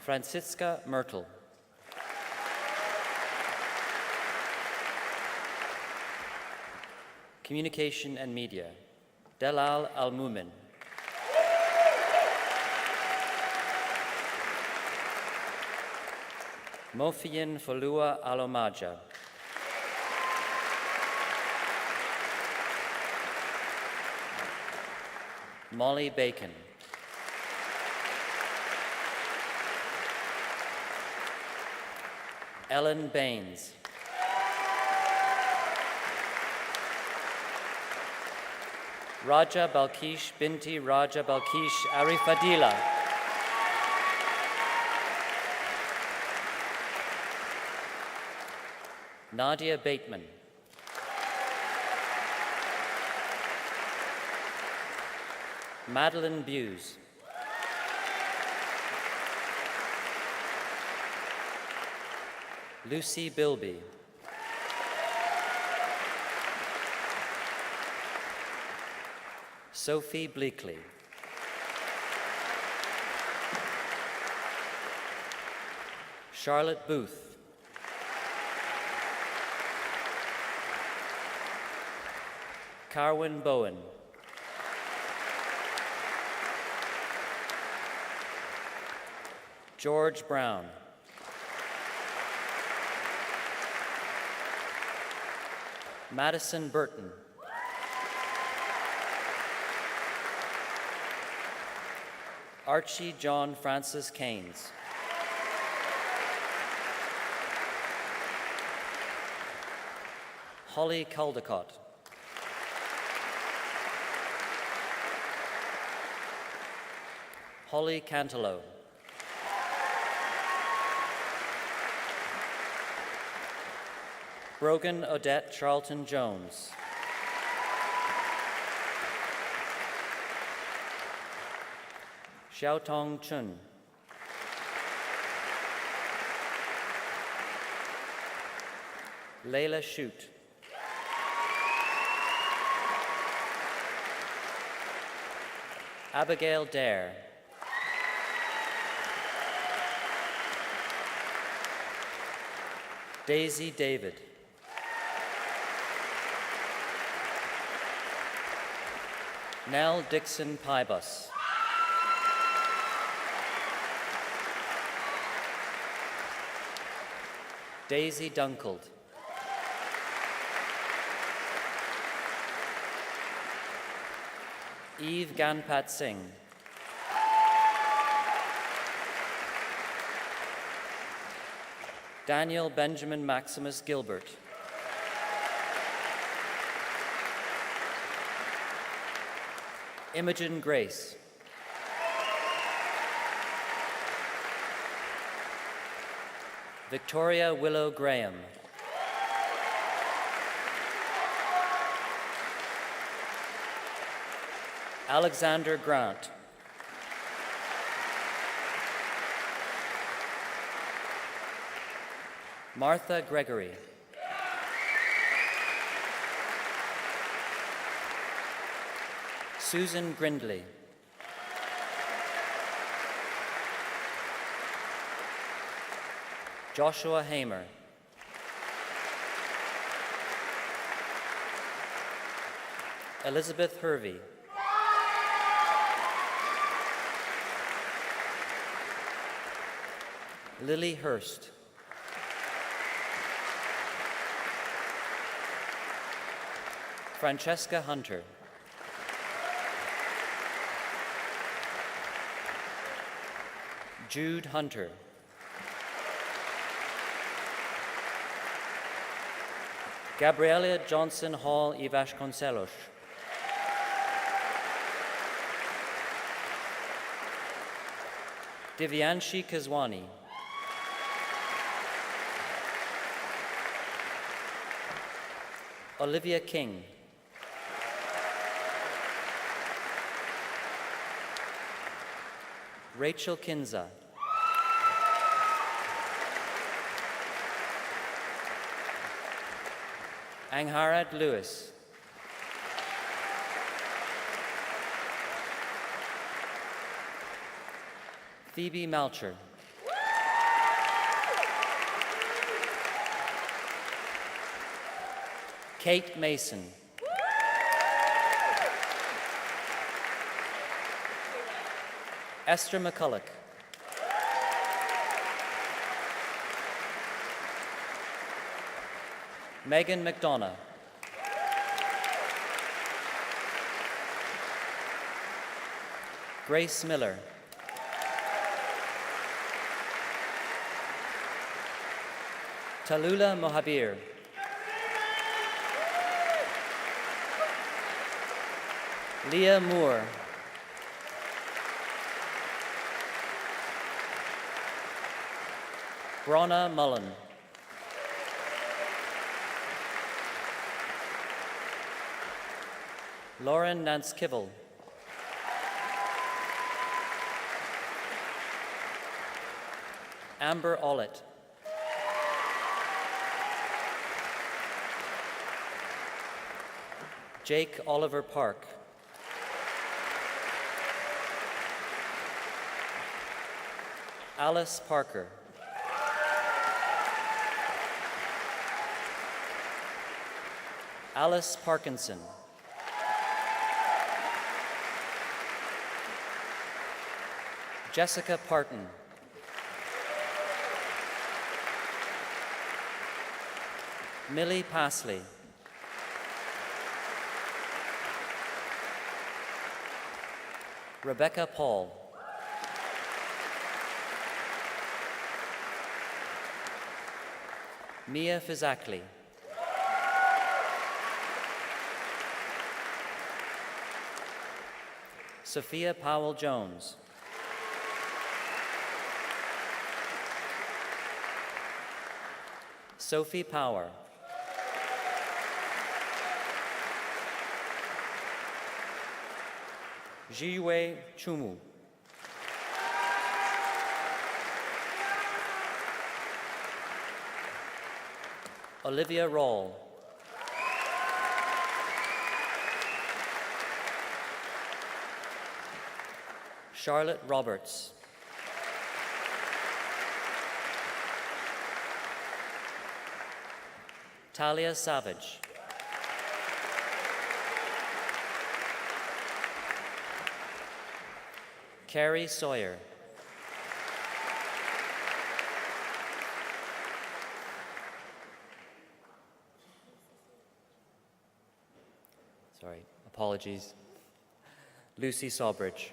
Franziska Myrtle. Communication and Media, Delal Al-Mumin. Mofiyin Folua Alomaja. Molly Bacon. Ellen Baines. Raja Balkish Binti Raja Balkish Arifadila. Nadia Bateman. Madeline Buse. Lucy Bilby. Sophie Bleakley. Charlotte Booth. Carwyn Bowen. George Brown. Madison Burton. Archie John Francis Keynes. Holly Caldecott. Holly Cantelo. Brogan Odette Charlton Jones. Xiaotong Chun. Layla Shute. Abigail Dare. Daisy David. Nell Dixon Pybus. Daisy Dunkeld. Eve Ganpat Singh. Daniel Benjamin Maximus Gilbert. Imogen Grace. Victoria Willow Graham. Alexander Grant. Martha Gregory. Susan Grindley. Joshua Hamer. Elizabeth Hervey. Lily Hurst. Francesca Hunter. Jude Hunter. Gabriela Johnson Hall y Vasconcelos. Divyanshi Kazwani. Olivia King. Rachel Kinza. Angharad Lewis. Phoebe Malcher. Kate Mason. Esther McCulloch. Megan McDonough. Grace Miller. Tallulah Mohabir. Leah Moore. Bronna Mullen. Lauren Nance-Kibble. Amber Ollett. Jake Oliver Park. Alice Parker. Alice Parkinson. Jessica Parton. Millie Pasley. Rebecca Paul. Mia Fizakli. Sophia Powell-Jones. Sophie Power. Jiwei Chumu. Olivia Roll. Charlotte Roberts. Talia Savage. Carrie Sawyer. Sorry, apologies. Lucy Sawbridge.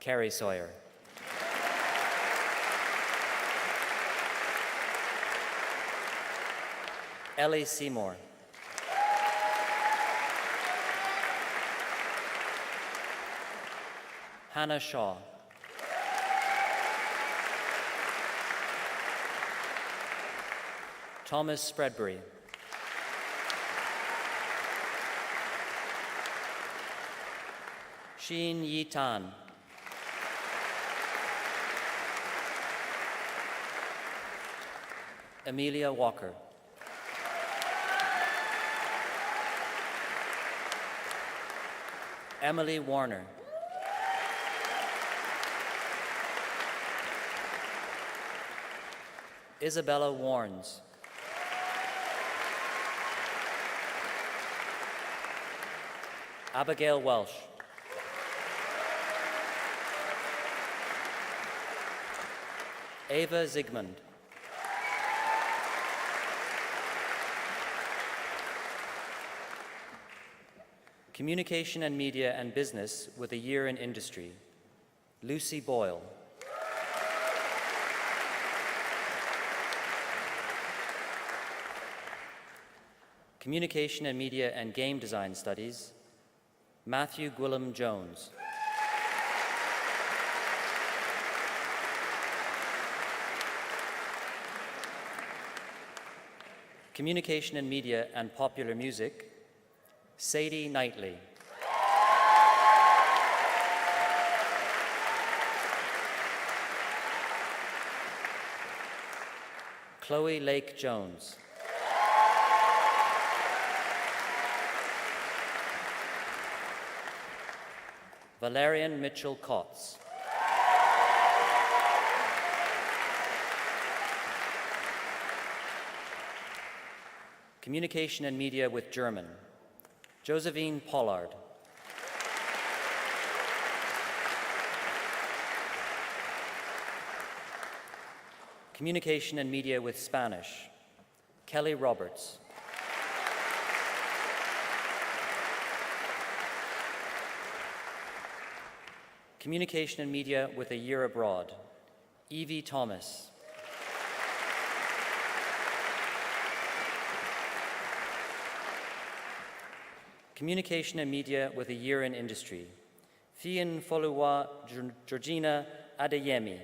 Carrie Sawyer. Ellie Seymour. Hannah Shaw. Thomas Spreadbury. Sheen Yi Tan. Amelia Walker. Emily Warner. Isabella Warnes. Abigail Welsh. Ava Zygmunt. Communication and Media and Business with a year in industry, Lucy Boyle. Communication and Media and Game Design Studies, Matthew Gwillem Jones. Communication and Media and Popular Music, Sadie Knightley. Chloe Lake Jones. Valerian Mitchell Kotz. Communication and Media with German, Josephine Pollard. Communication and Media with Spanish, Kelly Roberts. Communication and Media with a Year Abroad, Evie Thomas. Communication and Media with a Year in Industry, Fian Foluwa Georgina Adeyemi.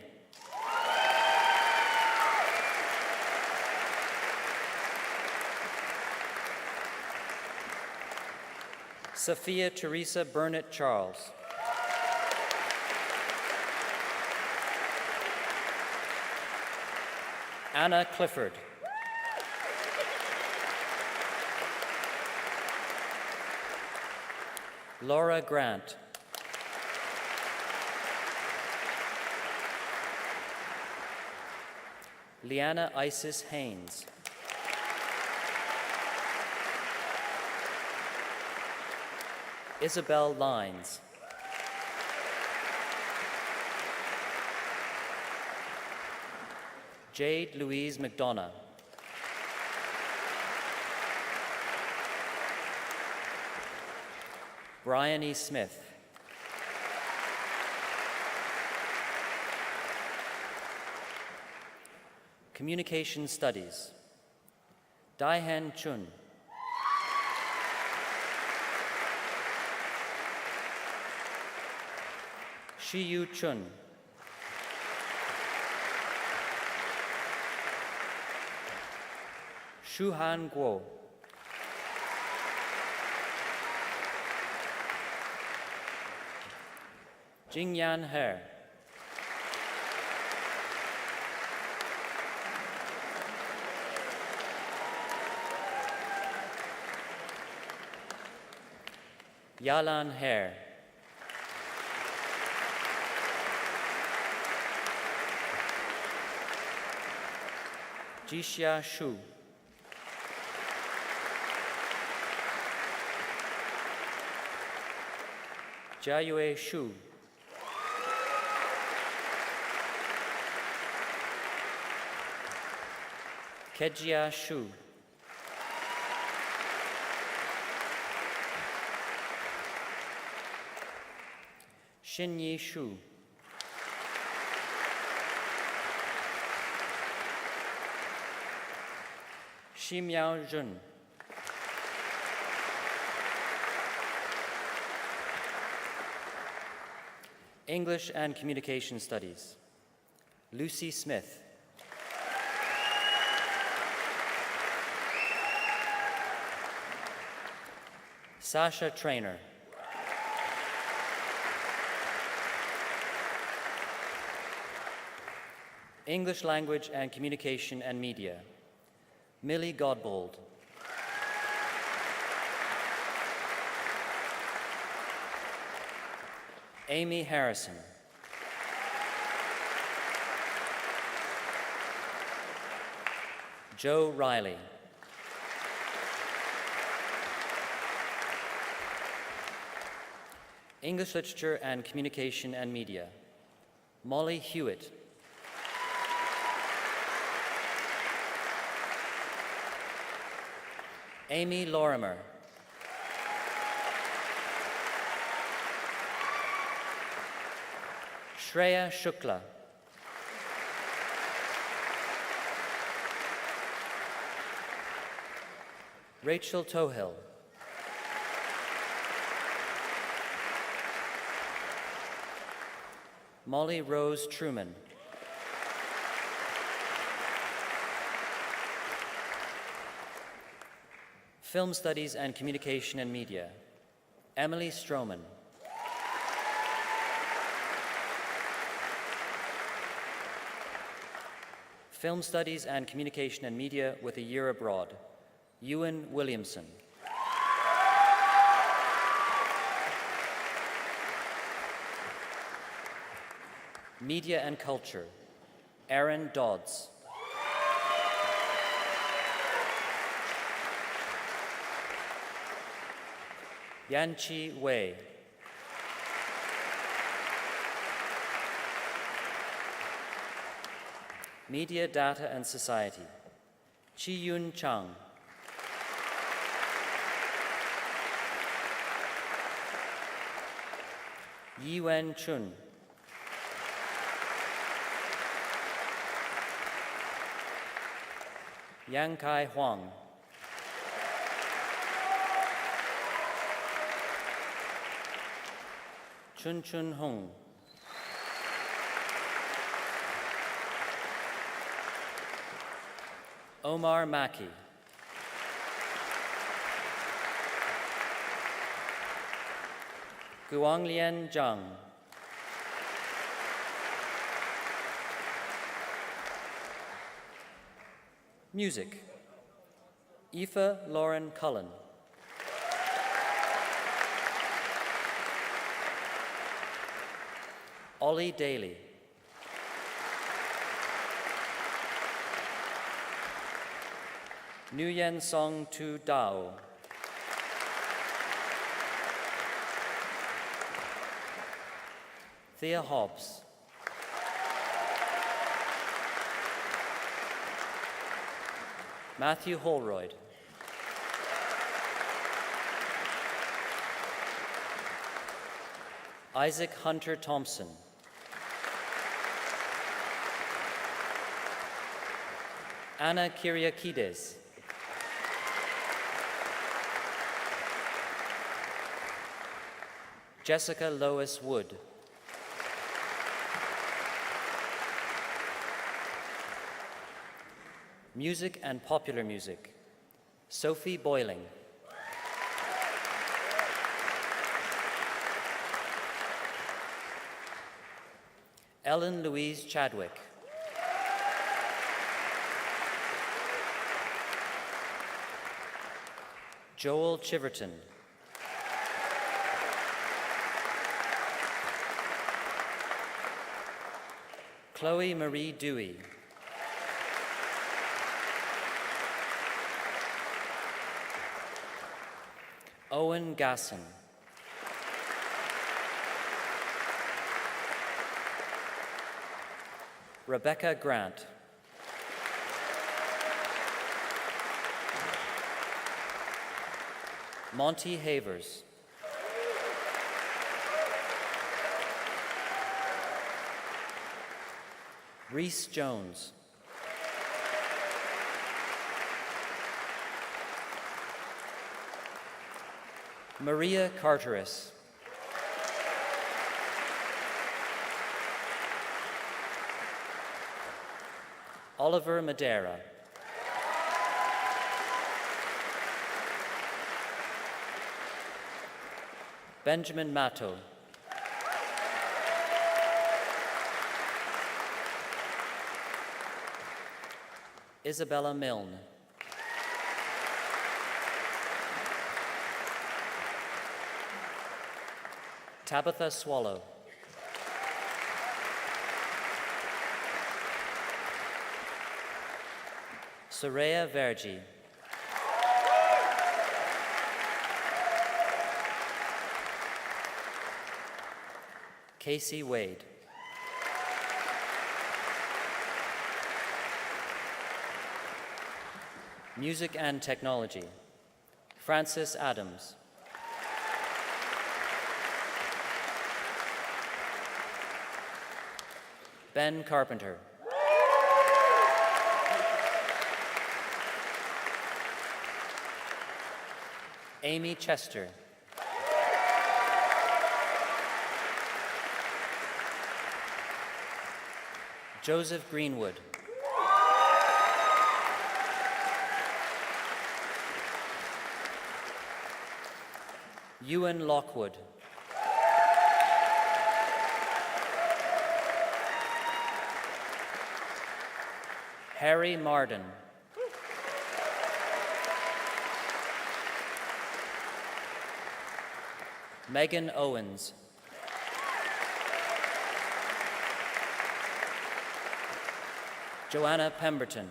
Sophia Teresa Burnett Charles. Anna Clifford. Laura Grant. Leanna Isis Haynes. Isabel Lines. Jade Louise McDonough. Brian E. Smith. Communication Studies. Daihan Chun. Shiyu Chun. Shuhan Guo. Jingyan He. Yalan He. Jixia Shu. Jiayue Shu. Kejia Shu. Xinyi Shu. Ximiao Jun. English and Communication Studies. Lucy Smith. Sasha Trainer. English Language and Communication and Media. Millie Godbold. Amy Harrison. Joe Riley. English Literature and Communication and Media. Molly Hewitt. Amy Lorimer. Shreya Shukla. Rachel Tohill. Molly Rose Truman. Film Studies and Communication and Media. Emily Stroman. Film Studies and Communication and Media with a year abroad. Ewan Williamson. Media and Culture. Aaron Dodds. Yanqi Wei. Media, Data and Society. Chi-Yun Chang. Yi-Wen Chun. Yang Kai Huang. Chun Chun Hong. Omar Maki. Guanglian Zhang. Music. Aoife Lauren Cullen. Ollie Daly. Nguyen Song Tu Dao. Thea Hobbs. Matthew Holroyd. Isaac Hunter Thompson. Anna Kyriakides. Jessica Lois Wood. Music and popular music. Sophie Boiling. Ellen Louise Chadwick. Joel Chiverton. Chloe Marie Dewey. Owen Gasson. Rebecca Grant. Monty Havers. Reese Jones. Maria Carteris. Oliver Madeira. Benjamin Matto. Isabella Milne. Tabitha Swallow. Soraya Vergi. Casey Wade. Music and Technology. Francis Adams. Ben Carpenter. Amy Chester. Joseph Greenwood. Ewan Lockwood. Harry Marden. Megan Owens. Joanna Pemberton.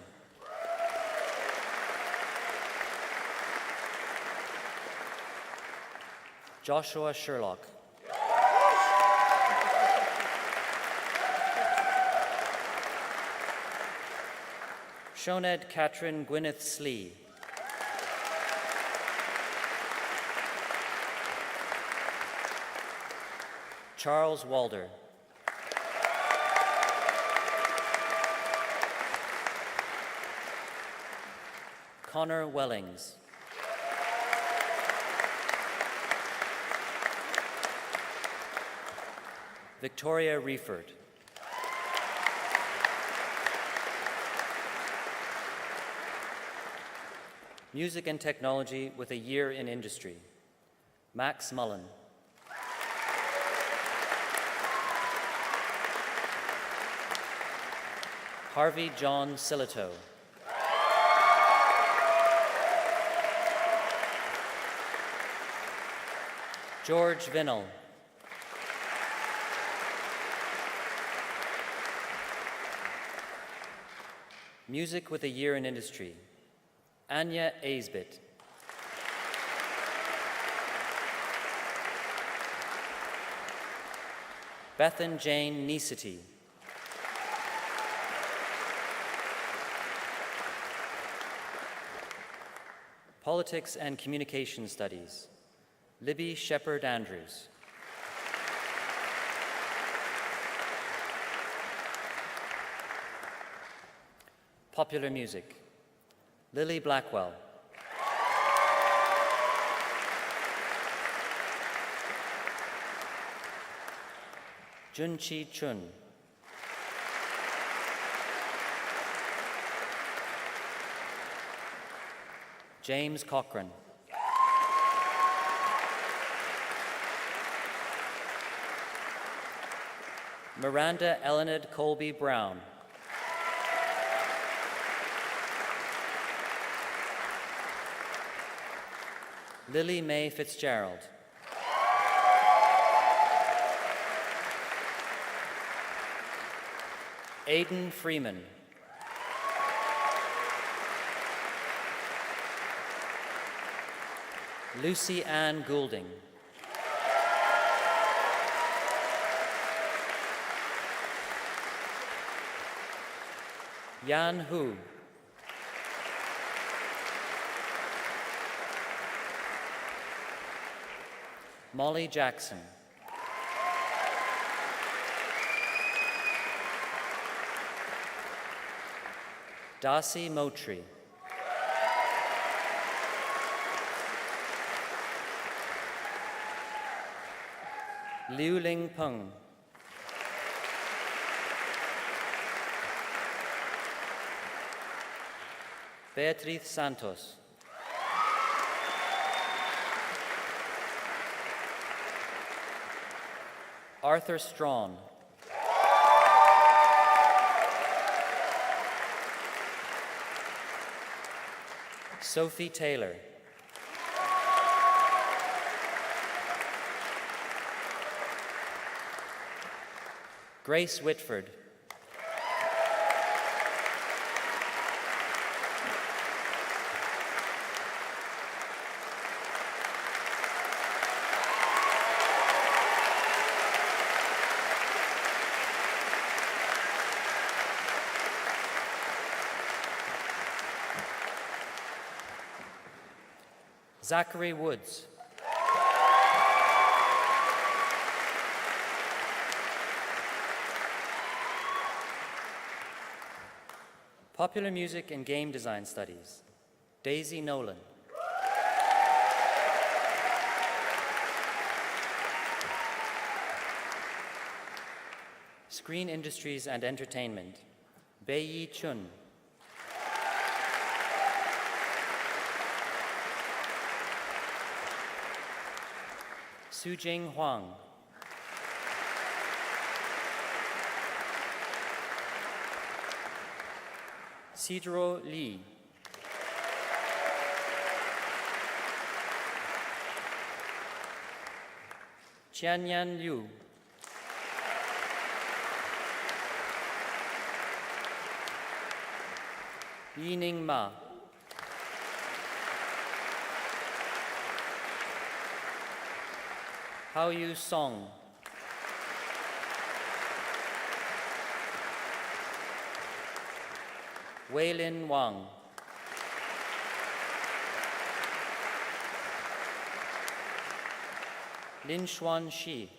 Joshua Sherlock. Shoned Catherine Gwyneth Slee. Charles Walder. Connor Wellings. Victoria Reeford. Music and Technology with a year in industry. Max Mullen. Harvey John Silito. George Vinnell. Music with a year in industry. Anya Aisbit. Bethan Jane Nisity. Politics and Communication Studies, Libby Shepherd Andrews. Popular Music, Lily Blackwell. Junchi Chun. James Cochran. Miranda Elenid Colby Brown. Lily Mae Fitzgerald. Aidan Freeman. Lucy Ann Goulding. Yan Hu. Molly Jackson. Dasi Motri. Liu Ling Peng. Beatriz Santos. Arthur Strawn. Sophie Taylor. Grace Whitford. Zachary Woods. Popular Music and Game Design Studies, Daisy Nolan. Screen Industries and Entertainment, Bei-Yi Chun. Sujing Huang. Sidro Li. Qianyan Liu. Yining Ma. Hao Yu Song. Weilin Wang. Lin Xuan Shi.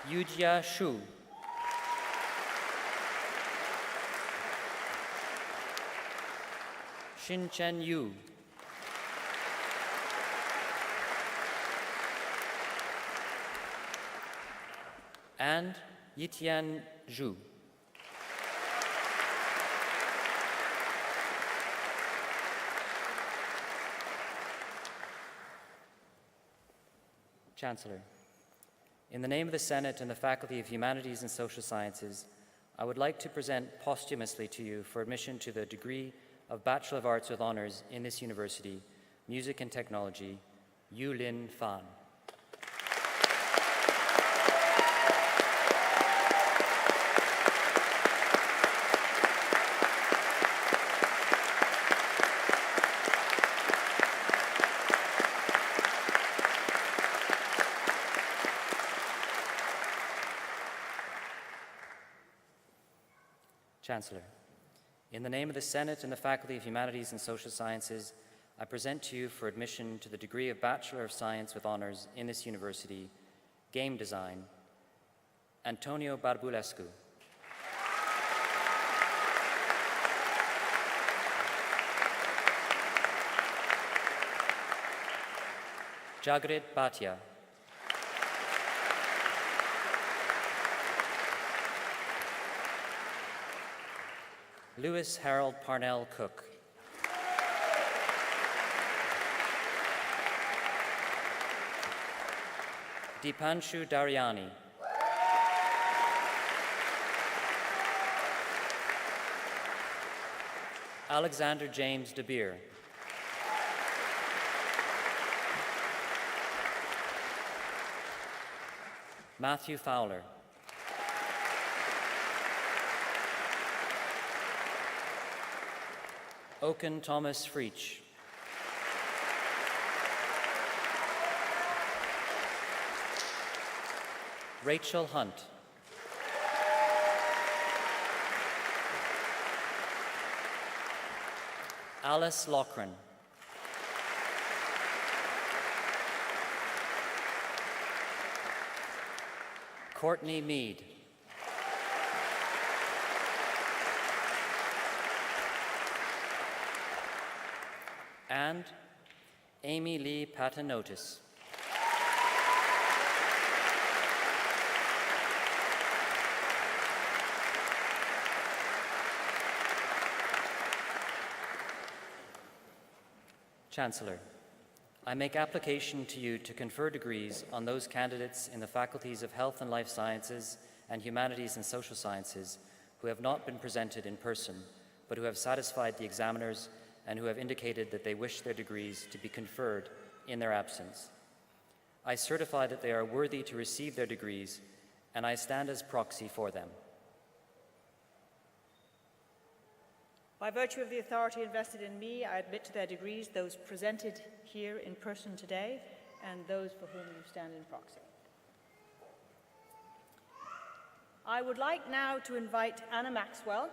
Yujia Shu. Xinchen Yu. And Yitian Zhu. Chancellor, in the name of the Senate and the Faculty of Humanities and Social Sciences, I would like to present posthumously to you for admission to the degree of Bachelor of Arts with Honours in this university, Music and Technology, Yu Lin Fan. Chancellor, in the name of the Senate and the Faculty of Humanities and Social Sciences, I present to you for admission to the degree of Bachelor of Science with Honours in this university, Game Design, Antonio Barbulescu. Jagrit Bhatia. Lewis Harold Parnell Cook. Dipanshu Dariani. Alexander James De Beer. Matthew Fowler. Oken Thomas Freach. Rachel Hunt. Alice Loughran. Courtney Mead. And Amy Lee Patanotis. Chancellor, I make application to you to confer degrees on those candidates in the faculties of Health and Life Sciences and Humanities and Social Sciences who have not been presented in person, but who have satisfied the examiners and who have indicated that they wish their degrees to be conferred in their absence. I certify that they are worthy to receive their degrees, and I stand as proxy for them. By virtue of the authority invested in me, I admit to their degrees those presented here in person today and those for whom you stand in proxy. I would like now to invite Anna Maxwell,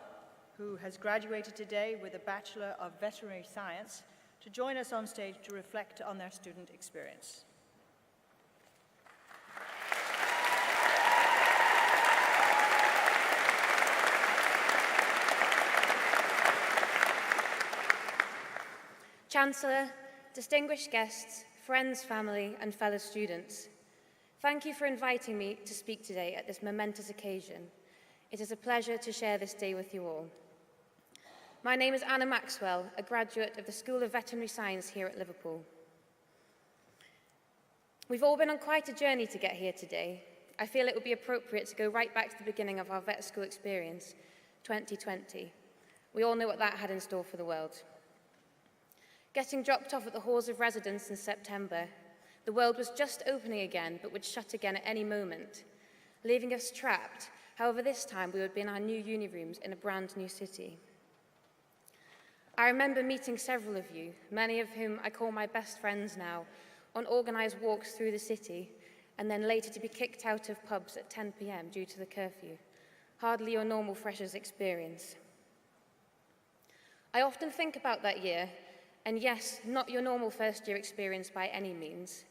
who has graduated today with a Bachelor of Veterinary Science, to join us on stage to reflect on their student experience. Chancellor, distinguished guests, friends, family, and fellow students, thank you for inviting me to speak today at this momentous occasion. It is a pleasure to share this day with you all. My name is Anna Maxwell, a graduate of the School of Veterinary Science here at Liverpool. We've all been on quite a journey to get here today. I feel it would be appropriate to go right back to the beginning of our vet school experience, 2020. We all know what that had in store for the world. Getting dropped off at the halls of residence in September, the world was just opening again, but would shut again at any moment, leaving us trapped. However, this time we would be in our new uni rooms in a brand new city. I remember meeting several of you, many of whom I call my best friends now, on organised walks through the city, and then later to be kicked out of pubs at 10 p.m. due to the curfew. Hardly your normal freshers' experience. I often think about that year, and yes, not your normal first-year experience by any means,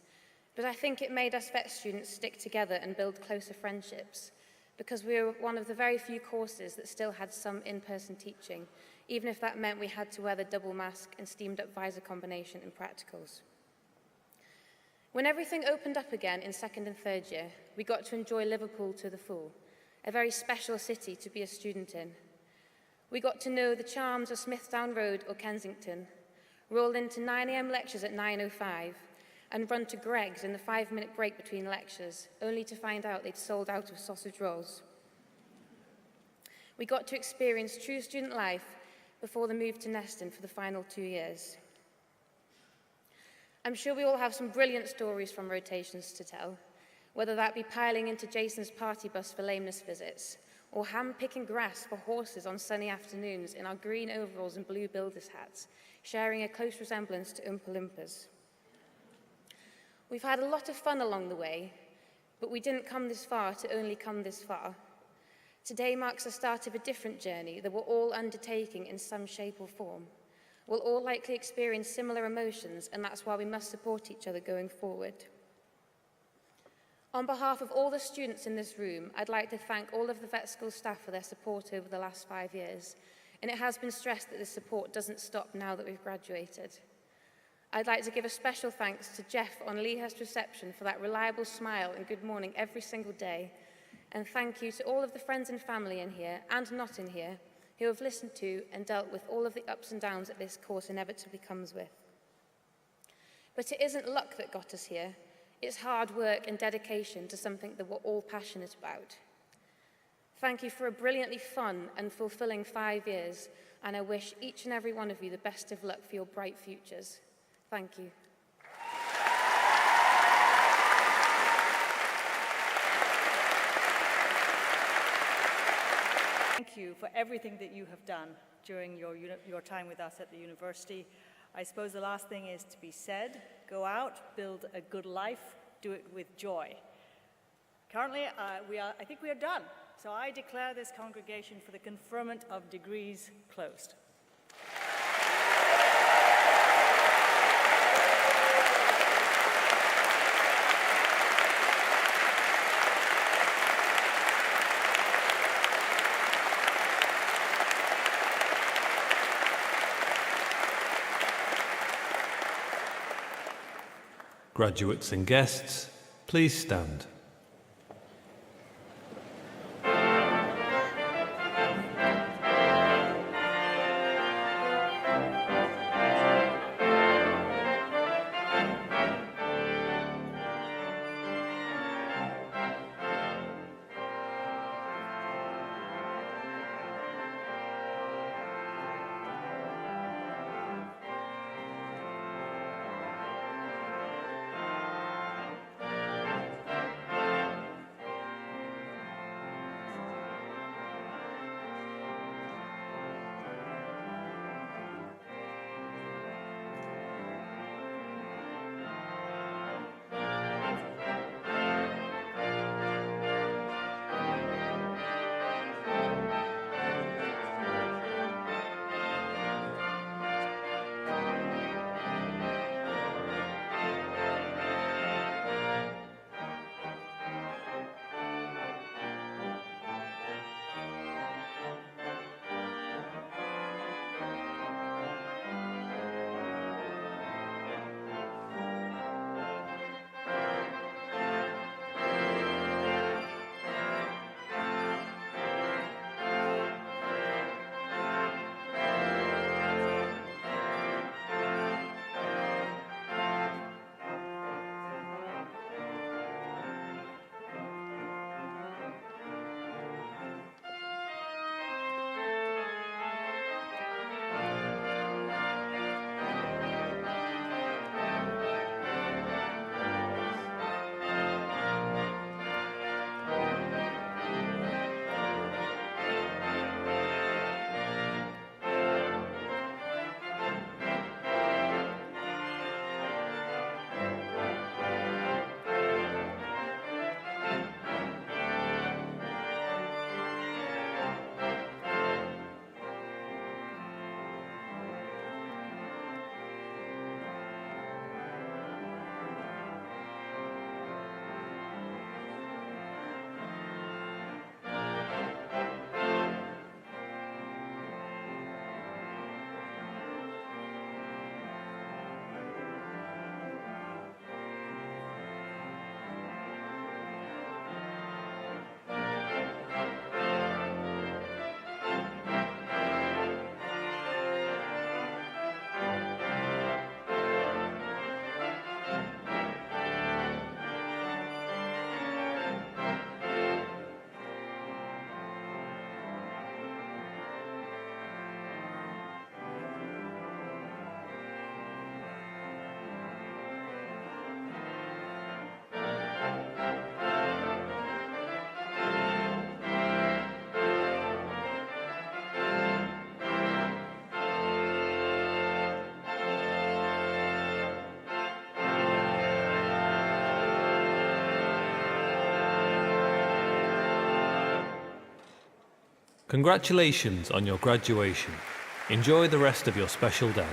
but I think it made us vet students stick together and build closer friendships, because we were one of the very few courses that still had some in-person teaching, even if that meant we had to wear the double mask and steamed-up visor combination in practicals. When everything opened up again in second and third year, we got to enjoy Liverpool to the full, a very special city to be a student in. We got to know the charms of Smithdown Road or Kensington, roll into 9 a.m. lectures at 9:05, and run to Greg's in the 5-minute break between lectures, only to find out they'd sold out of sausage rolls. We got to experience true student life before the move to Neston for the final 2 years. I'm sure we all have some brilliant stories from rotations to tell, whether that be piling into Jason's party bus for lameness visits, or hand-picking grass for horses on sunny afternoons in our green overalls and blue builder's hats, sharing a close resemblance to Oompa Loompas. We've had a lot of fun along the way, but we didn't come this far to only come this far. Today marks the start of a different journey that we're all undertaking in some shape or form. We'll all likely experience similar emotions, and that's why we must support each other going forward. On behalf of all the students in this room, I'd like to thank all of the vet school staff for their support over the last 5 years, and it has been stressed that this support doesn't stop now that we've graduated. I'd like to give a special thanks to Jeff on Leahurst reception for that reliable smile and good morning every single day, and thank you to all of the friends and family in here and not in here who have listened to and dealt with all of the ups and downs that this course inevitably comes with. But it isn't luck that got us here. It's hard work and dedication to something that we're all passionate about. Thank you for a brilliantly fun and fulfilling 5 years, and I wish each and every one of you the best of luck for your bright futures. Thank you. Thank you for everything that you have done during your time with us at the university. I suppose the last thing is to be said: go out, build a good life, do it with joy. Currently, I think we are done. So I declare this congregation for the conferment of degrees closed. Graduates and guests, please stand. Congratulations on your graduation. Enjoy the rest of your special day.